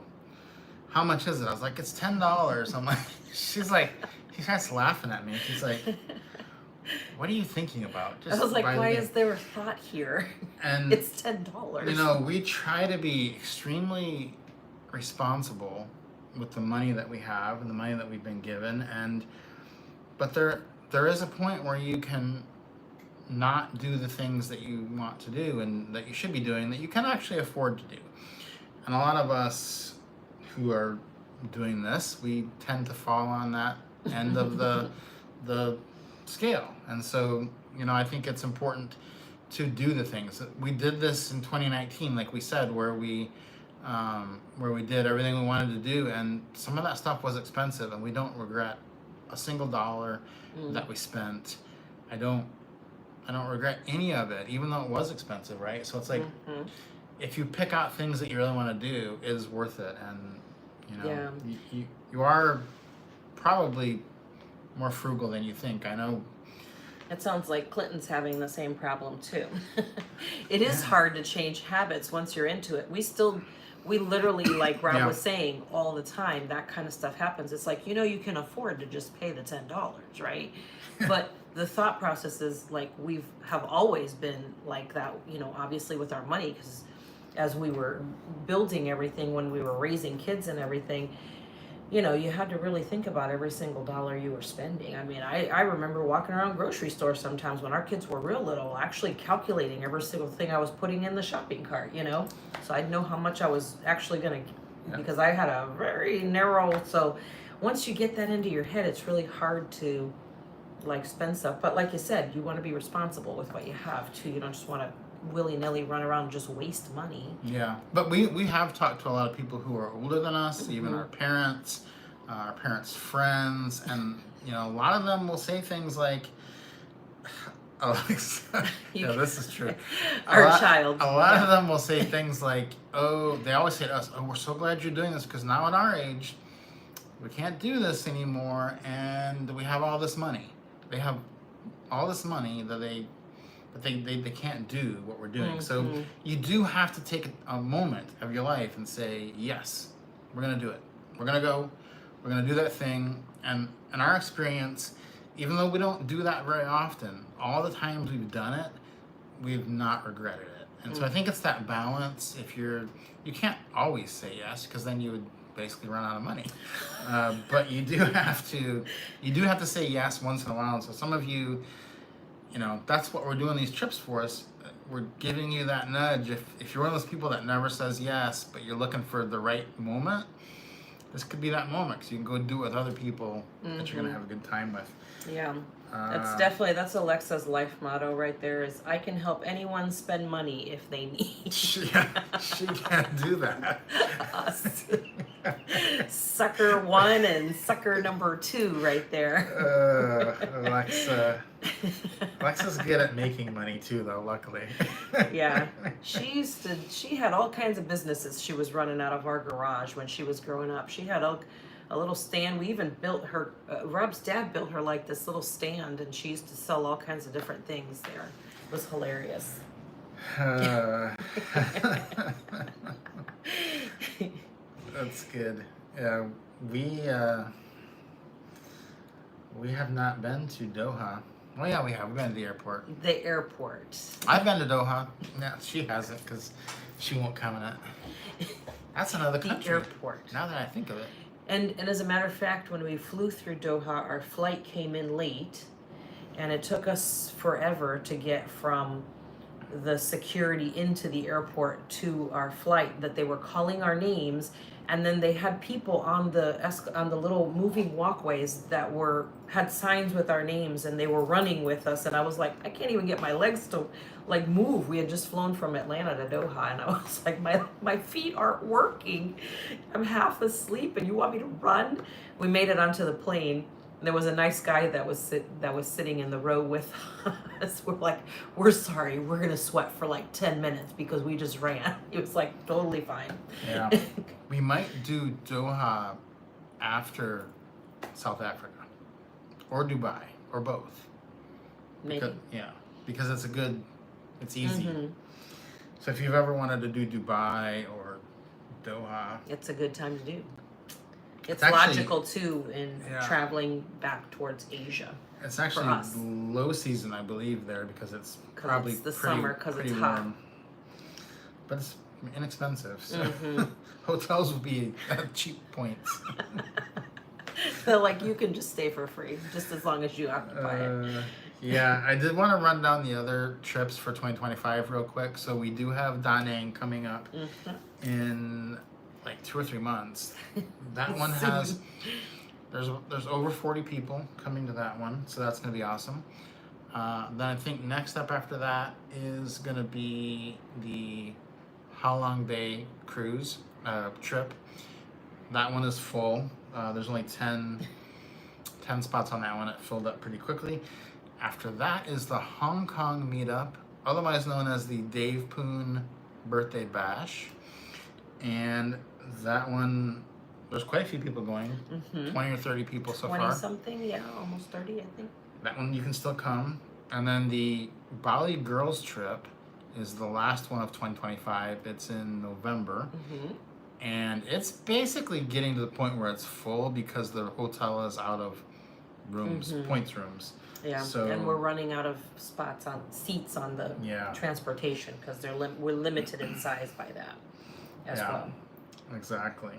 how much is it? I was like, it's $10. I'm like, she starts laughing at me. She's like, what are you thinking about? I was like, why is there a thought here? And it's $10. You know, we try to be extremely responsible with the money that we have and the money that we've been given, but there is a point where you can not do the things that you want to do and that you should be doing that you can actually afford to do. And a lot of us who are doing this, we tend to fall on that end of the scale. And so, I think it's important to do the things. We did this in 2019, like we said, where we did everything we wanted to do, and some of that stuff was expensive, and we don't regret a single dollar that we spent. I don't regret any of it, even though it was expensive, right? So it's like, if you pick out things that you really want to do, it is worth it, and you are probably more frugal than you think. I know. It sounds like Clinton's having the same problem too. It is hard to change habits once you're into it. We literally, like Rob was saying, all the time, that kind of stuff happens. It's like, you can afford to just pay the $10, right? But the thought process is like, have always been like that, obviously with our money, because as we were building everything, when we were raising kids and everything, you had to really think about every single dollar you were spending. I mean, I remember walking around grocery stores sometimes when our kids were real little, actually calculating every single thing I was putting in the shopping cart, so I'd know how much I was actually going to, because I had a very narrow, so once you get that into your head, it's really hard to like spend stuff. But like you said, you want to be responsible with what you have too. You don't just want to willy-nilly run around and just waste money. Yeah, but we have talked to a lot of people who are older than us, even our parents' friends, and a lot of them will say things like, Alexa, this is true. A lot of them will say things like, oh, they always say to us, oh, we're so glad you're doing this, because now at our age, we can't do this anymore, and we have all this money. They have all this money that they can't do what we're doing. So you do have to take a moment of your life and say, yes, we're going to do it. We're going to go. We're going to do that thing. And in our experience, even though we don't do that very often, all the times we've done it, we've not regretted it. And so I think it's that balance. You can't always say yes, because then you would basically run out of money. But you do have to say yes once in a while. And so some of you, that's what we're doing these trips for us. We're giving you that nudge. If you're one of those people that never says yes, but you're looking for the right moment, this could be that moment, because you can go do it with other people that you're going to have a good time with. Yeah. That's Alexa's life motto right there, is I can help anyone spend money if they need. She can't do that. Us. Sucker 1 and sucker number 2 right there. Alexa's good at making money too, though, luckily. Yeah. She had all kinds of businesses she was running out of our garage when she was growing up. She had a little stand. We even built her, Rob's dad built her like this little stand, and she used to sell all kinds of different things there. It was hilarious. That's good. Yeah, we have not been to Doha. Oh yeah, we have. We've been to the airport. The airport. I've been to Doha. Yeah, she hasn't, because she won't come in it. That's another country. The airport. Now that I think of it. And as a matter of fact, when we flew through Doha, our flight came in late, and it took us forever to get from the security into the airport to our flight that they were calling our names, and then they had people on the little moving walkways that had signs with our names, and they were running with us, and I was like, I can't even get my legs to like move. We had just flown from Atlanta to Doha, and I was like, my feet aren't working. I'm half asleep, and you want me to run? We made it onto the plane. There was a nice guy that was sitting in the row with us. We're like, we're sorry, we're gonna sweat for like 10 minutes because we just ran. It was like totally fine. Yeah. We might do Doha after South Africa, or Dubai, or both. Maybe. Because it's easy. Mm-hmm. So if you've ever wanted to do Dubai or Doha, it's a good time to do. It's actually logical too in traveling back towards Asia. It's actually low season, I believe, there because it's probably it's the pretty, summer because it's warm. hot. But it's inexpensive, so Mm-hmm. hotels will be at cheap points. So like you can just stay for free, just as long as you occupy it. Yeah, I did want to run down the other trips for 2025 real quick. So we do have Da Nang coming up in like 2 or 3 months. That one has there's over 40 people coming to that one, so that's gonna be awesome. Then I think next up after that is gonna be the Halong Bay cruise trip. That one is full. There's only 10 spots on that one. It filled up pretty quickly. After that is the Hong Kong meetup, otherwise known as the Dave Poon Birthday Bash. And that one, there's quite a few people going, 20 or 30 people so far. 20 something, yeah, almost 30, I think. That one you can still come. And then the Bali Girls Trip is the last one of 2025. It's in November. And it's basically getting to the point where it's full because the hotel is out of rooms, points rooms. Yeah, so, and we're running out of seats on the transportation because we're limited in size by that as well. Exactly.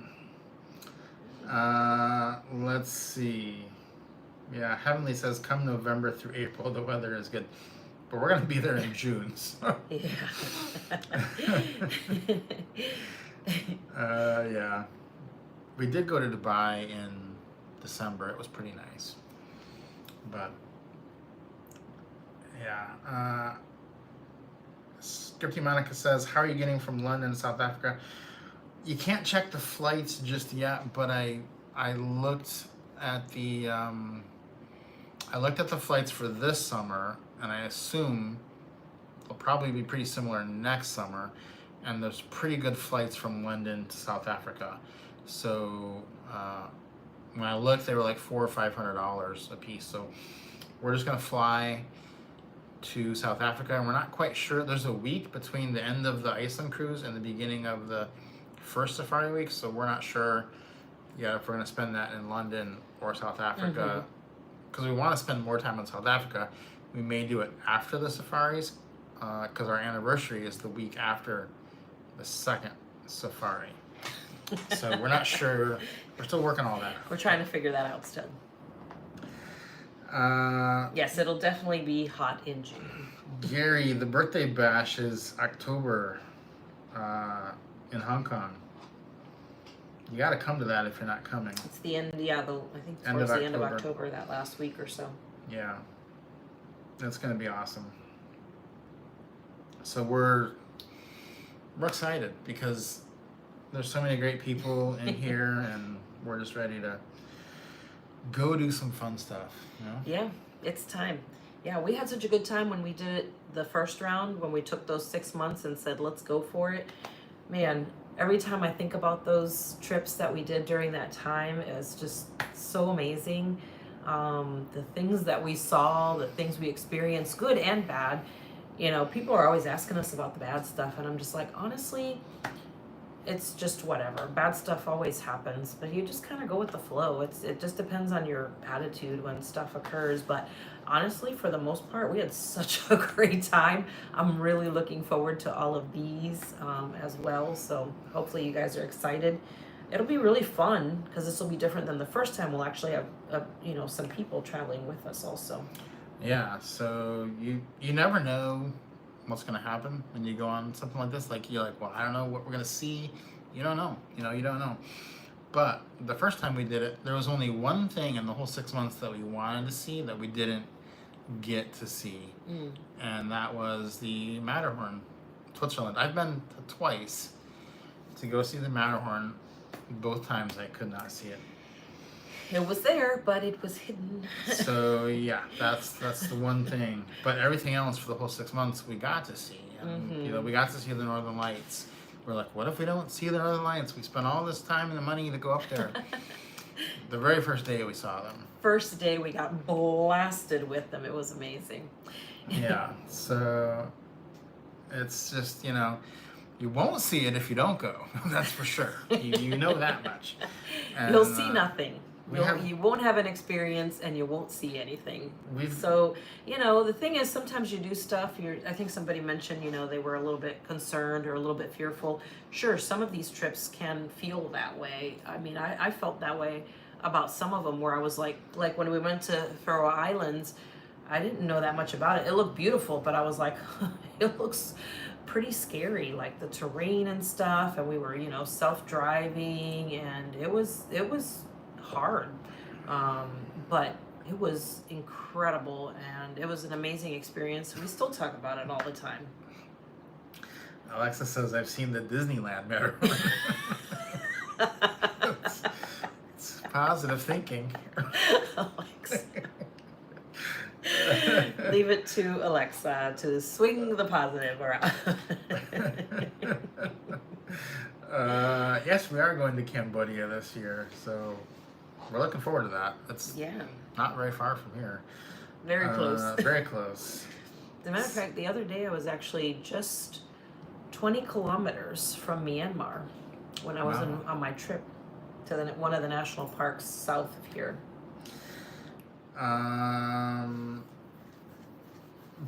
Let's see. Yeah, Heavenly says come November through April the weather is good, but we're gonna be there in June. So. Yeah. We did go to Dubai in December. It was pretty nice, but yeah. Scripty Monica says, how are you getting from London to South Africa? You can't check the flights just yet, but I looked at the flights for this summer, and I assume they'll probably be pretty similar next summer. And there's pretty good flights from London to South Africa. So when I looked, they were like $400 or $500 a piece. So we're just gonna fly to South Africa, and we're not quite sure. There's a week between the end of the Iceland cruise and the beginning of the first safari week, so we're not sure yet if we're gonna spend that in London or South Africa. Because we want to spend more time in South Africa. We may do it after the safaris, because our anniversary is the week after the second safari. So we're not sure. We're still working all that out. We're trying to figure that out still. Yes, it'll definitely be hot in June. Gary, the birthday bash is October in Hong Kong. You got to come to that if you're not coming. It's the end, I think towards the end of October, that last week or so. Yeah. That's going to be awesome. So we're excited because there's so many great people in here, and we're just ready to go do some fun stuff. You know? Yeah, it's time. Yeah, we had such a good time when we did it the first round, when we took those 6 months and said, let's go for it. Man, every time I think about those trips that we did during that time, it's just so amazing. The things that we saw, the things we experienced, good and bad. You know, people are always asking us about the bad stuff, and I'm just like, honestly, it's just whatever. Bad stuff always happens, but you just kind of go with the flow. It just depends on your attitude when stuff occurs. But honestly, for the most part, we had such a great time. I'm really looking forward to all of these as well. So hopefully you guys are excited. It'll be really fun because this will be different than the first time. We'll actually have some people traveling with us also. Yeah, so you never know what's going to happen when you go on something like this. Like, you're like, well, I don't know what we're going to see. You don't know. You don't know. But the first time we did it, there was only one thing in the whole 6 months that we wanted to see that we didn't get to see. And that was the Matterhorn, Switzerland. I've been twice to go see the Matterhorn. Both times I could not see it. It was there, but it was hidden. So yeah, that's the one thing. But everything else for the whole 6 months we got to see. And, we got to see the Northern Lights. We're like, what if we don't see the Northern Lights? We spent all this time and the money to go up there. The very first day we saw them. First day we got blasted with them. It was amazing. Yeah, so it's just, you won't see it if you don't go. That's for sure. You know that much. And, you'll see nothing. We you won't have an experience and you won't see anything. We've- So, the thing is, sometimes you do stuff, I think somebody mentioned, they were a little bit concerned or a little bit fearful. Sure, some of these trips can feel that way. I mean, I felt that way about some of them, where I was like when we went to Faroe Islands, I didn't know that much about it. It looked beautiful, but I was like, it looks pretty scary, like the terrain and stuff. And we were, self-driving, and it was hard, but it was incredible, and it was an amazing experience. We still talk about it all the time. Alexa says, I've seen the Disneyland Matterhorn. it's positive thinking. Alexa. Leave it to Alexa to swing the positive around. Yes, we are going to Cambodia this year, so we're looking forward to that. It's not very far from here. Very close. Very close. As a matter of fact, the other day I was actually just 20 kilometers from Myanmar when I was on my trip to one of the national parks south of here.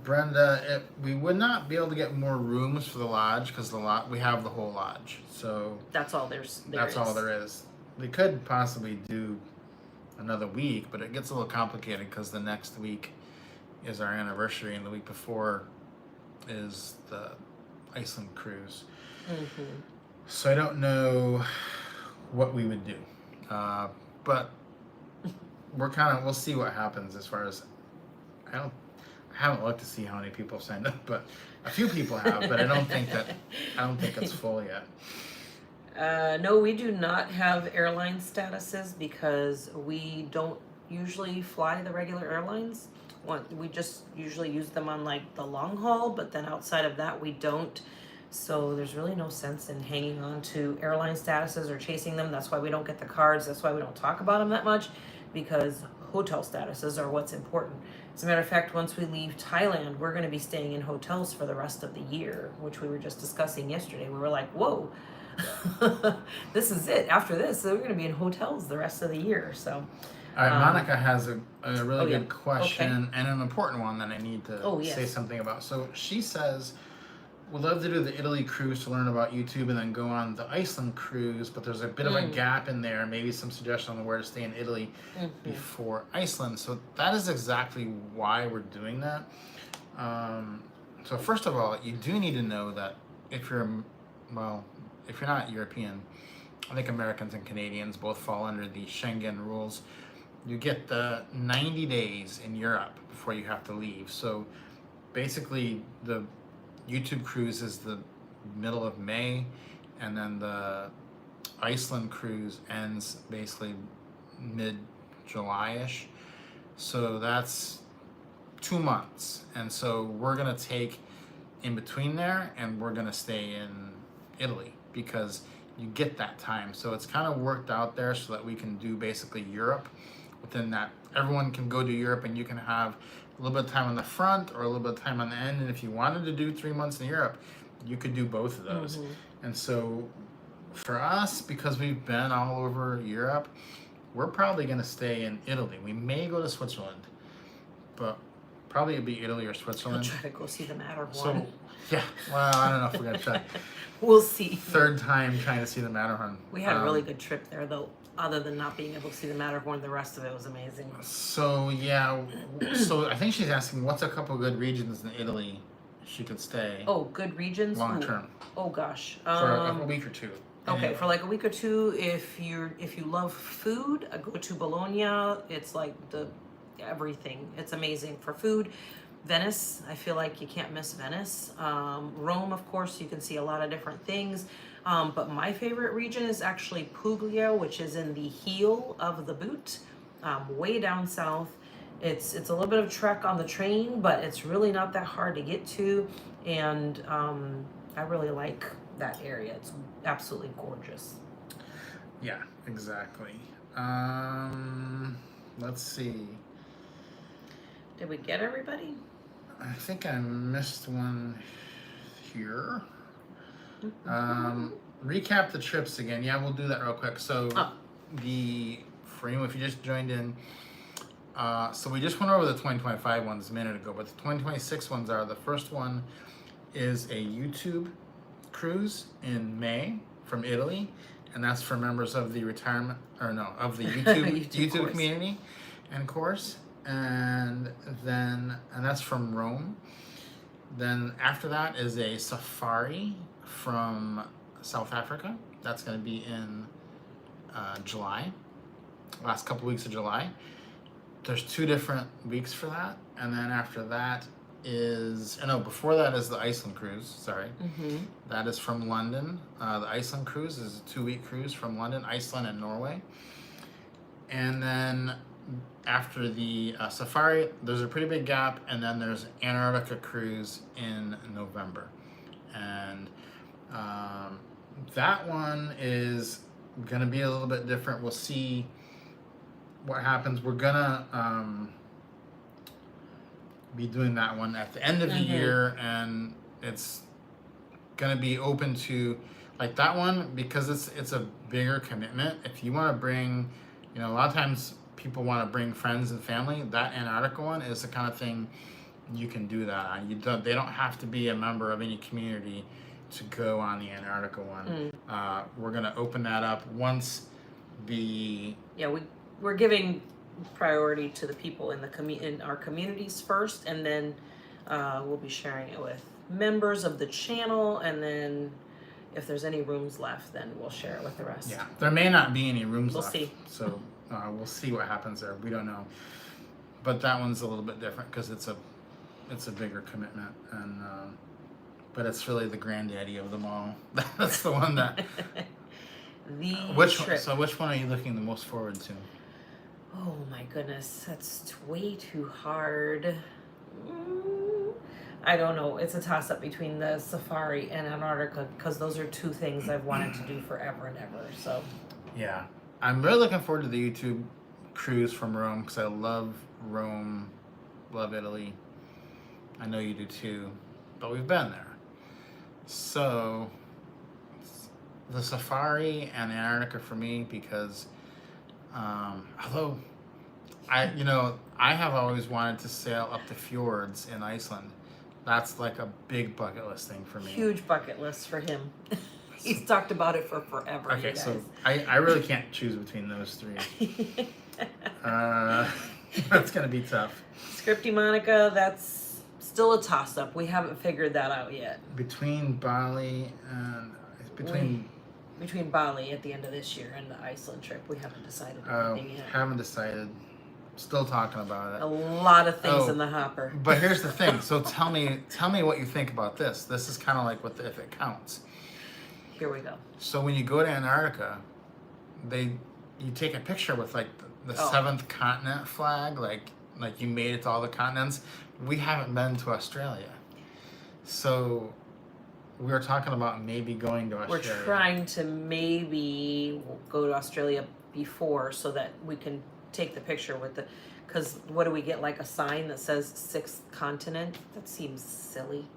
Brenda, we would not be able to get more rooms for the lodge because we have the whole lodge. So that's all there is. We could possibly do another week, but it gets a little complicated because the next week is our anniversary, and the week before is the Iceland cruise. So I don't know what we would do, but we'll see what happens. As far as I haven't looked to see how many people have signed up, but a few people have, but I don't think it's full yet. No, we do not have airline statuses because we don't usually fly the regular airlines. We just usually use them on like the long haul, but then outside of that we don't. So there's really no sense in hanging on to airline statuses or chasing them. That's why we don't get the cards. That's why we don't talk about them that much, because hotel statuses are what's important. As a matter of fact, once we leave Thailand, we're going to be staying in hotels for the rest of the year, which we were just discussing yesterday. We were like, whoa, this is it. After this, so we're going to be in hotels the rest of the year. So, all right, Monica has a really good question, okay, and an important one that I need to say something about. So she says, would love to do the Italy cruise to learn about YouTube and then go on the Iceland cruise, but there's a bit of a gap in there, maybe some suggestion on where to stay in Italy before Iceland. So that is exactly why we're doing that. So first of all, you do need to know that if you're not European, I think Americans and Canadians both fall under the Schengen rules. You get the 90 days in Europe before you have to leave. So basically the YouTube cruise is the middle of May, and then the Iceland cruise ends basically mid-July-ish. So that's 2 months. And so we're going to take in between there, and we're going to stay in Italy because you get that time. So it's kind of worked out there so that we can do basically Europe within that. Everyone can go to Europe, and you can have a little bit of time on the front or a little bit of time on the end. And if you wanted to do 3 months in Europe, you could do both of those. And so for us, because we've been all over Europe, we're probably going to stay in Italy. We may go to Switzerland, but probably it'd be Italy or Switzerland. I'll try to go see the Matterhorn. So, yeah, well, I don't know if we're going to try. We'll see. Third time trying to see the Matterhorn. We had a really good trip there, though. Other than not being able to see the Matterhorn, the rest of it was amazing. So, yeah. So, I think she's asking, what's a couple good regions in Italy she could stay Oh, good regions? long Ooh. term Oh gosh. for a week or two. Okay, for like a week or two, if you love food, go to Bologna. It's like everything. It's amazing for food. Venice, I feel like you can't miss Venice. Rome, of course, you can see a lot of different things. But my favorite region is actually Puglia, which is in the heel of the boot, way down south. It's a little bit of a trek on the train, but it's really not that hard to get to, and I really like that area. It's absolutely gorgeous. Yeah, exactly. Let's see. Did we get everybody? I think I missed one here. Recap the trips again. Yeah, we'll do that real quick. So for anyone, if you just joined in, so we just went over the 2025 ones a minute ago, but the 2026 ones are, the first one is a YouTube cruise in May from Italy, and that's for members of the of the YouTube community and course, and that's from Rome. Then after that is a safari from South Africa. That's going to be in July, last couple weeks of July. There's 2 different weeks for that, and then after that before that is the Iceland cruise. Sorry, that is from London. The Iceland cruise is a 2-week cruise from London, Iceland, and Norway. And then after the safari, there's a pretty big gap, and then there's Antarctica cruise in November, and that one is gonna be a little bit different. We'll see what happens. We're gonna be doing that one at the end of the year, and it's gonna be open to like that one because it's a bigger commitment. If you want to bring, a lot of times people want to bring friends and family. That Antarctica one is the kind of thing you can do that on. They don't have to be a member of any community to go on the Antarctica one. We're gonna open that up once we're giving priority to the people in in our communities first, and then we'll be sharing it with members of the channel, and then if there's any rooms left, then we'll share it with the rest. Yeah, there may not be any rooms left. We'll see. So we'll see what happens there. We don't know, but that one's a little bit different because it's a bigger commitment, and but it's really the granddaddy of them all. That's the one that. Which one are you looking the most forward to? Oh my goodness, that's way too hard. I don't know. It's a toss-up between the safari and Antarctica because those are 2 things I've wanted to do forever and ever. So. Yeah, I'm really looking forward to the YouTube cruise from Rome because I love Rome, love Italy. I know you do too, but we've been there. So the safari and Antarctica for me because although I have always wanted to sail up the fjords in Iceland. That's like a big bucket list thing for me. Huge bucket list for him. He's talked about it for forever. Okay, so I really can't choose between those 3. That's gonna be tough. Scripty Monica, that's still a toss-up. We haven't figured that out yet. Between Bali and between Bali at the end of this year and the Iceland trip, we haven't decided anything yet. Haven't decided. Still talking about it. A lot of things in the hopper. But here's the thing. So tell me what you think about this. This is kind of like if it counts. Here we go. So when you go to Antarctica, you take a picture with like the 7th continent flag, like you made it to all the continents. We haven't been to Australia, so we were talking about maybe going to Australia. We're trying to maybe go to Australia before so that we can take the picture with because what do we get, like a sign that says 6th continent? That seems silly.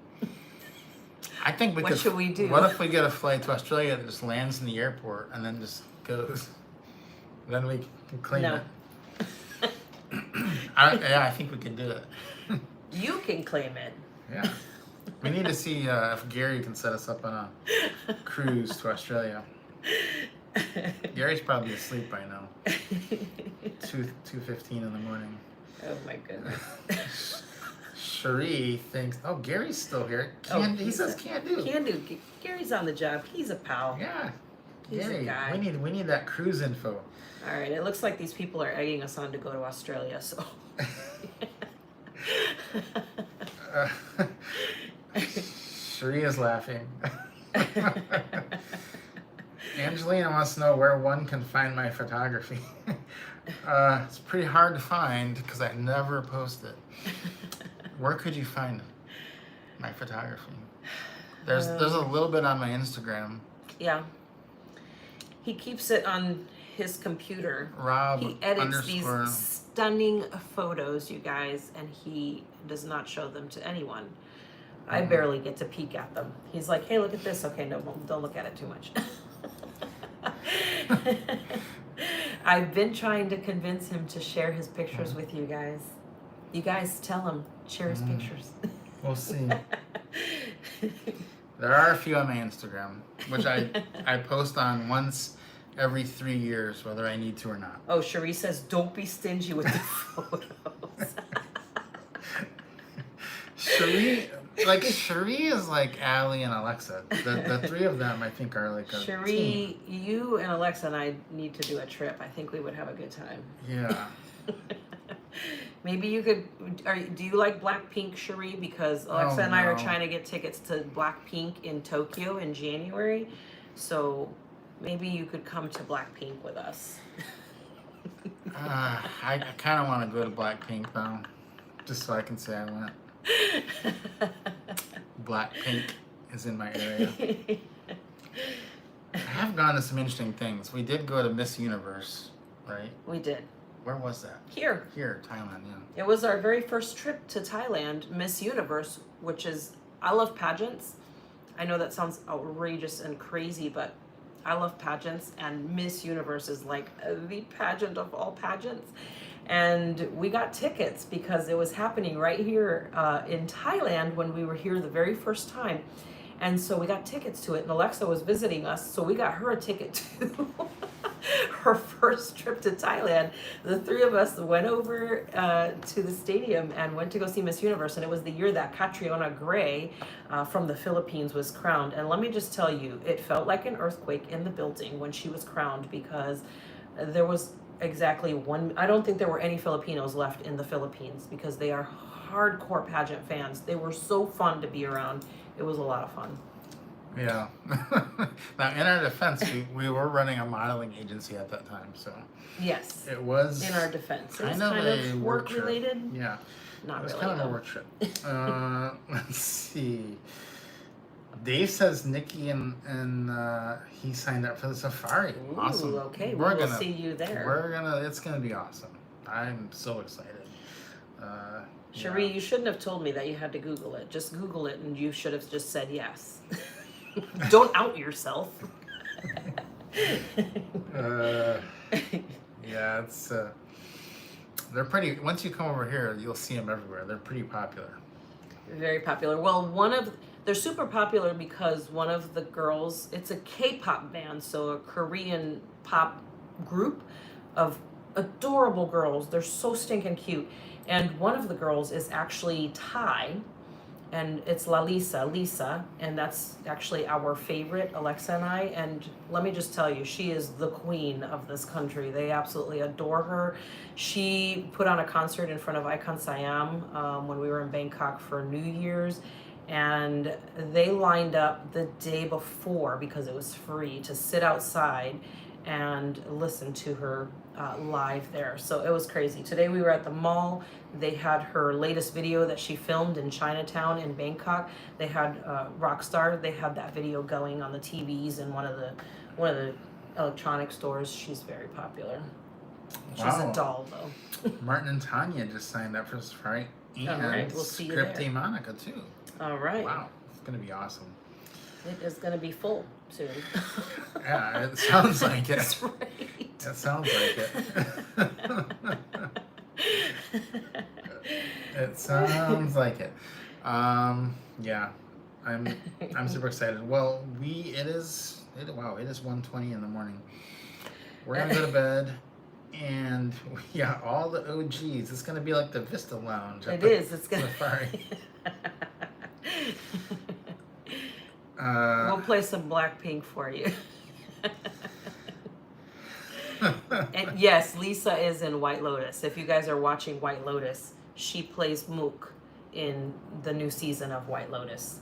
I think what should we do? What if we get a flight to Australia that just lands in the airport and then just goes? Then we can claim it. I think we can do it. You can claim it. Yeah. We need to see if Gary can set us up on a cruise to Australia. Gary's probably asleep by now. 2:15 in the morning. Oh my goodness. Cherie thinks, oh, Gary's still here. He says can't do. Can do. Gary's on the job. He's a pal. Yeah. He's Gary, a guy. we need that cruise info. All right. It looks like these people are egging us on to go to Australia. So. Cherie is laughing. Angelina wants to know where one can find my photography. It's pretty hard to find because I never post it. Where could you find my photography? There's a little bit on my Instagram. Yeah. He keeps it on his computer. Rob he edits _ these stunning photos, you guys, and he does not show them to anyone. I barely get to peek at them. He's like, hey, look at this. Okay, no, don't look at it too much. I've been trying to convince him to share his pictures with you guys. You guys tell him, share his pictures. We'll see. There are a few on my Instagram, which I post on once every 3 years, whether I need to or not. Oh, Cherie says, don't be stingy with the photos. Cherie is like Allie and Alexa. The three of them, I think, are like a Cherie, team. you and Alexa and I need to do a trip. I think we would have a good time. Yeah. Maybe you could. Do you like Blackpink, Cherie? Because Alexa and I are trying to get tickets to Blackpink in Tokyo in January. So maybe you could come to Blackpink with us. I kind of want to go to Blackpink though, just so I can say I went. Blackpink is in my area. I have gone to some interesting things. We did go to Miss Universe, right? We did. Where was that? Here, Thailand, yeah. It was our very first trip to Thailand, Miss Universe, which is, I love pageants. I know that sounds outrageous and crazy, but I love pageants, and Miss Universe is like the pageant of all pageants. And we got tickets because it was happening right here in Thailand when we were here the very first time. And so we got tickets to it, and Alexa was visiting us, so we got her a ticket to her first trip to Thailand. The three of us went over to the stadium and went to go see Miss Universe, and it was the year that Catriona Gray from the Philippines was crowned. And let me just tell you, it felt like an earthquake in the building when she was crowned, because there was exactly one, I don't think there were any Filipinos left in the Philippines, because they are hardcore pageant fans. They were so fun to be around. It was a lot of fun. Yeah. Now, in our defense, we were running a modeling agency at that time, so. Yes. It was. In our defense. It was kind of work related. Yeah. Not really. It was kind of a work trip. Let's see. Dave says Nikki and he signed up for the safari. Ooh, awesome. Okay, we'll see you there. It's gonna be awesome. I'm so excited. Cherie, you shouldn't have told me that you had to Google it. Just Google it, and you should have just said yes. Don't out yourself. Yeah, it's they're pretty. Once you come over here, you'll see them everywhere. They're pretty popular. Very popular. Well, they're super popular because one of the girls, it's a K-pop band, so a Korean pop group of adorable girls. They're so stinking cute. And one of the girls is actually Thai, and it's Lisa, and that's actually our favorite, Alexa and I. And let me just tell you, she is the queen of this country. They absolutely adore her. She put on a concert in front of Icon Siam when we were in Bangkok for New Year's, and they lined up the day before, because it was free, to sit outside and listen to her live there. So it was crazy. Today we were at the mall. They had her latest video that she filmed in Chinatown in Bangkok. They had Rockstar. They had that video going on the TVs in one of the electronic stores. She's very popular. She's a doll though. Martin and Tanya just signed up for Safari, and all right, we'll see you there. Monica too. All right. Wow, it's gonna be awesome. It is gonna be full soon. Yeah, it sounds like it. That's right. It sounds like it. It sounds like it. Yeah, I'm super excited. Well, it is 1:20 in the morning. We're gonna go to bed. And yeah, all the OGs. It's gonna be like the Vista Lounge. It is. It's gonna. Safari. We'll play some Blackpink for you. And yes, Lisa is in White Lotus. If you guys are watching White Lotus, she plays Mook in the new season of White Lotus.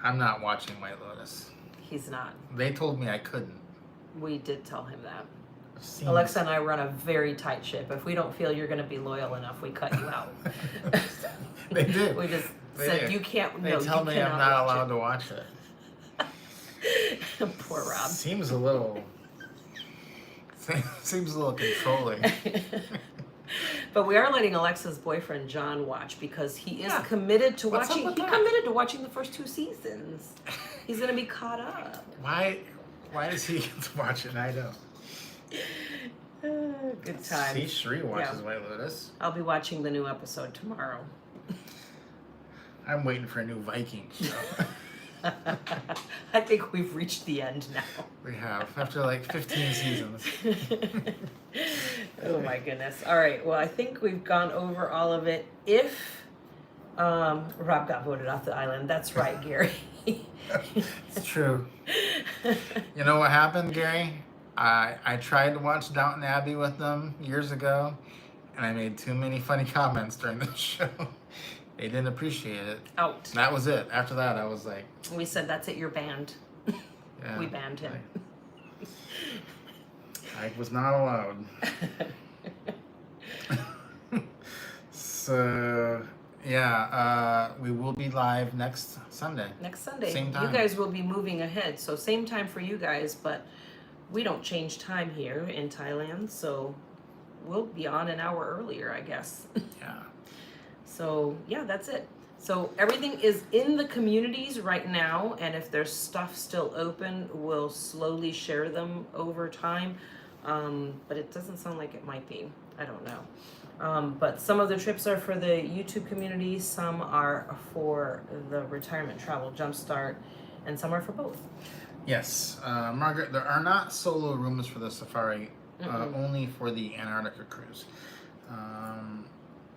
I'm not watching White Lotus. He's not. They told me I couldn't. We did tell him that. Seems... Alexa and I run a very tight ship. If we don't feel you're going to be loyal enough, we cut you out. They do. We just They said do. you can't. They no, tell you me I'm cannot not watch allowed to watch it. Poor Rob. Seems a little controlling. But we are letting Alexa's boyfriend John watch because he is Yeah. committed to What's up watching. with He that? committed to watching the first 2 seasons. He's gonna be caught up. Why does he get to watch it and I don't? Good time. See, Shree watches White Lotus. I'll be watching the new episode tomorrow. I'm waiting for a new Viking show. I think we've reached the end now. We have, after like 15 seasons. Oh my goodness. All right. Well, I think we've gone over all of it. If Rob got voted off the island, that's right, Gary. It's true. You know what happened, Gary? I tried to watch Downton Abbey with them years ago, and I made too many funny comments during the show. They didn't appreciate it. Out. That was it. After that, I was like... We said, that's it, you're banned. Yeah, We banned him. I was not allowed. So, yeah, we will be live next Sunday. Next Sunday. Same time. You guys will be moving ahead. So same time for you guys, but we don't change time here in Thailand. So we'll be on an hour earlier, I guess. Yeah. So yeah, that's it. So everything is in the communities right now, and if there's stuff still open, we'll slowly share them over time. But it doesn't sound like it might be. I don't know. But some of the trips are for the YouTube community, some are for the retirement travel Jumpstart, and some are for both. Yes, Margaret, there are not solo rooms for the safari, only for the Antarctica cruise.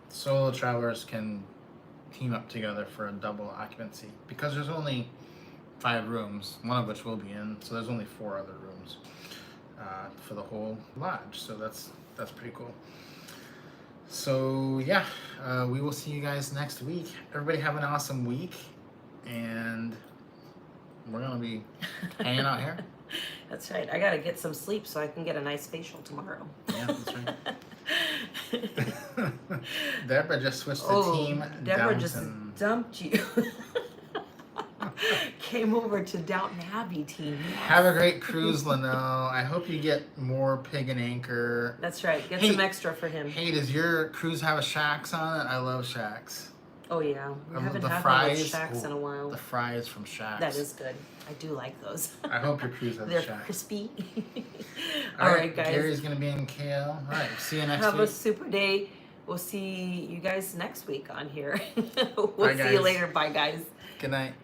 Solo travelers can team up together for a double occupancy because there's only 5 rooms, one of which will be in, so there's only 4 other rooms for the whole lodge. So that's pretty cool. So yeah, we will see you guys next week. Everybody have an awesome week, and we're gonna be hanging out here. That's right. I gotta get some sleep so I can get a nice facial tomorrow. Yeah, that's right. Deborah just switched the team. Deborah Downton. just dumped you. Came over to Downton Abbey team. Yes. Have a great cruise, Linnell. I hope you get more pig and anchor. That's right. Get Hey, some extra for him. Hey, does your cruise have a shacks on it? I love shacks. Oh yeah, we haven't The had fries, those shacks in a while. The fries from Shacks. That is good. I do like those. I hope your cruise has They're a shack. crispy. All right, guys. Gary's gonna be in KL. All right, see you next Have a week. super day. We'll see you guys next week on here. We'll Bye, see you guys. later. Bye, guys. Good night.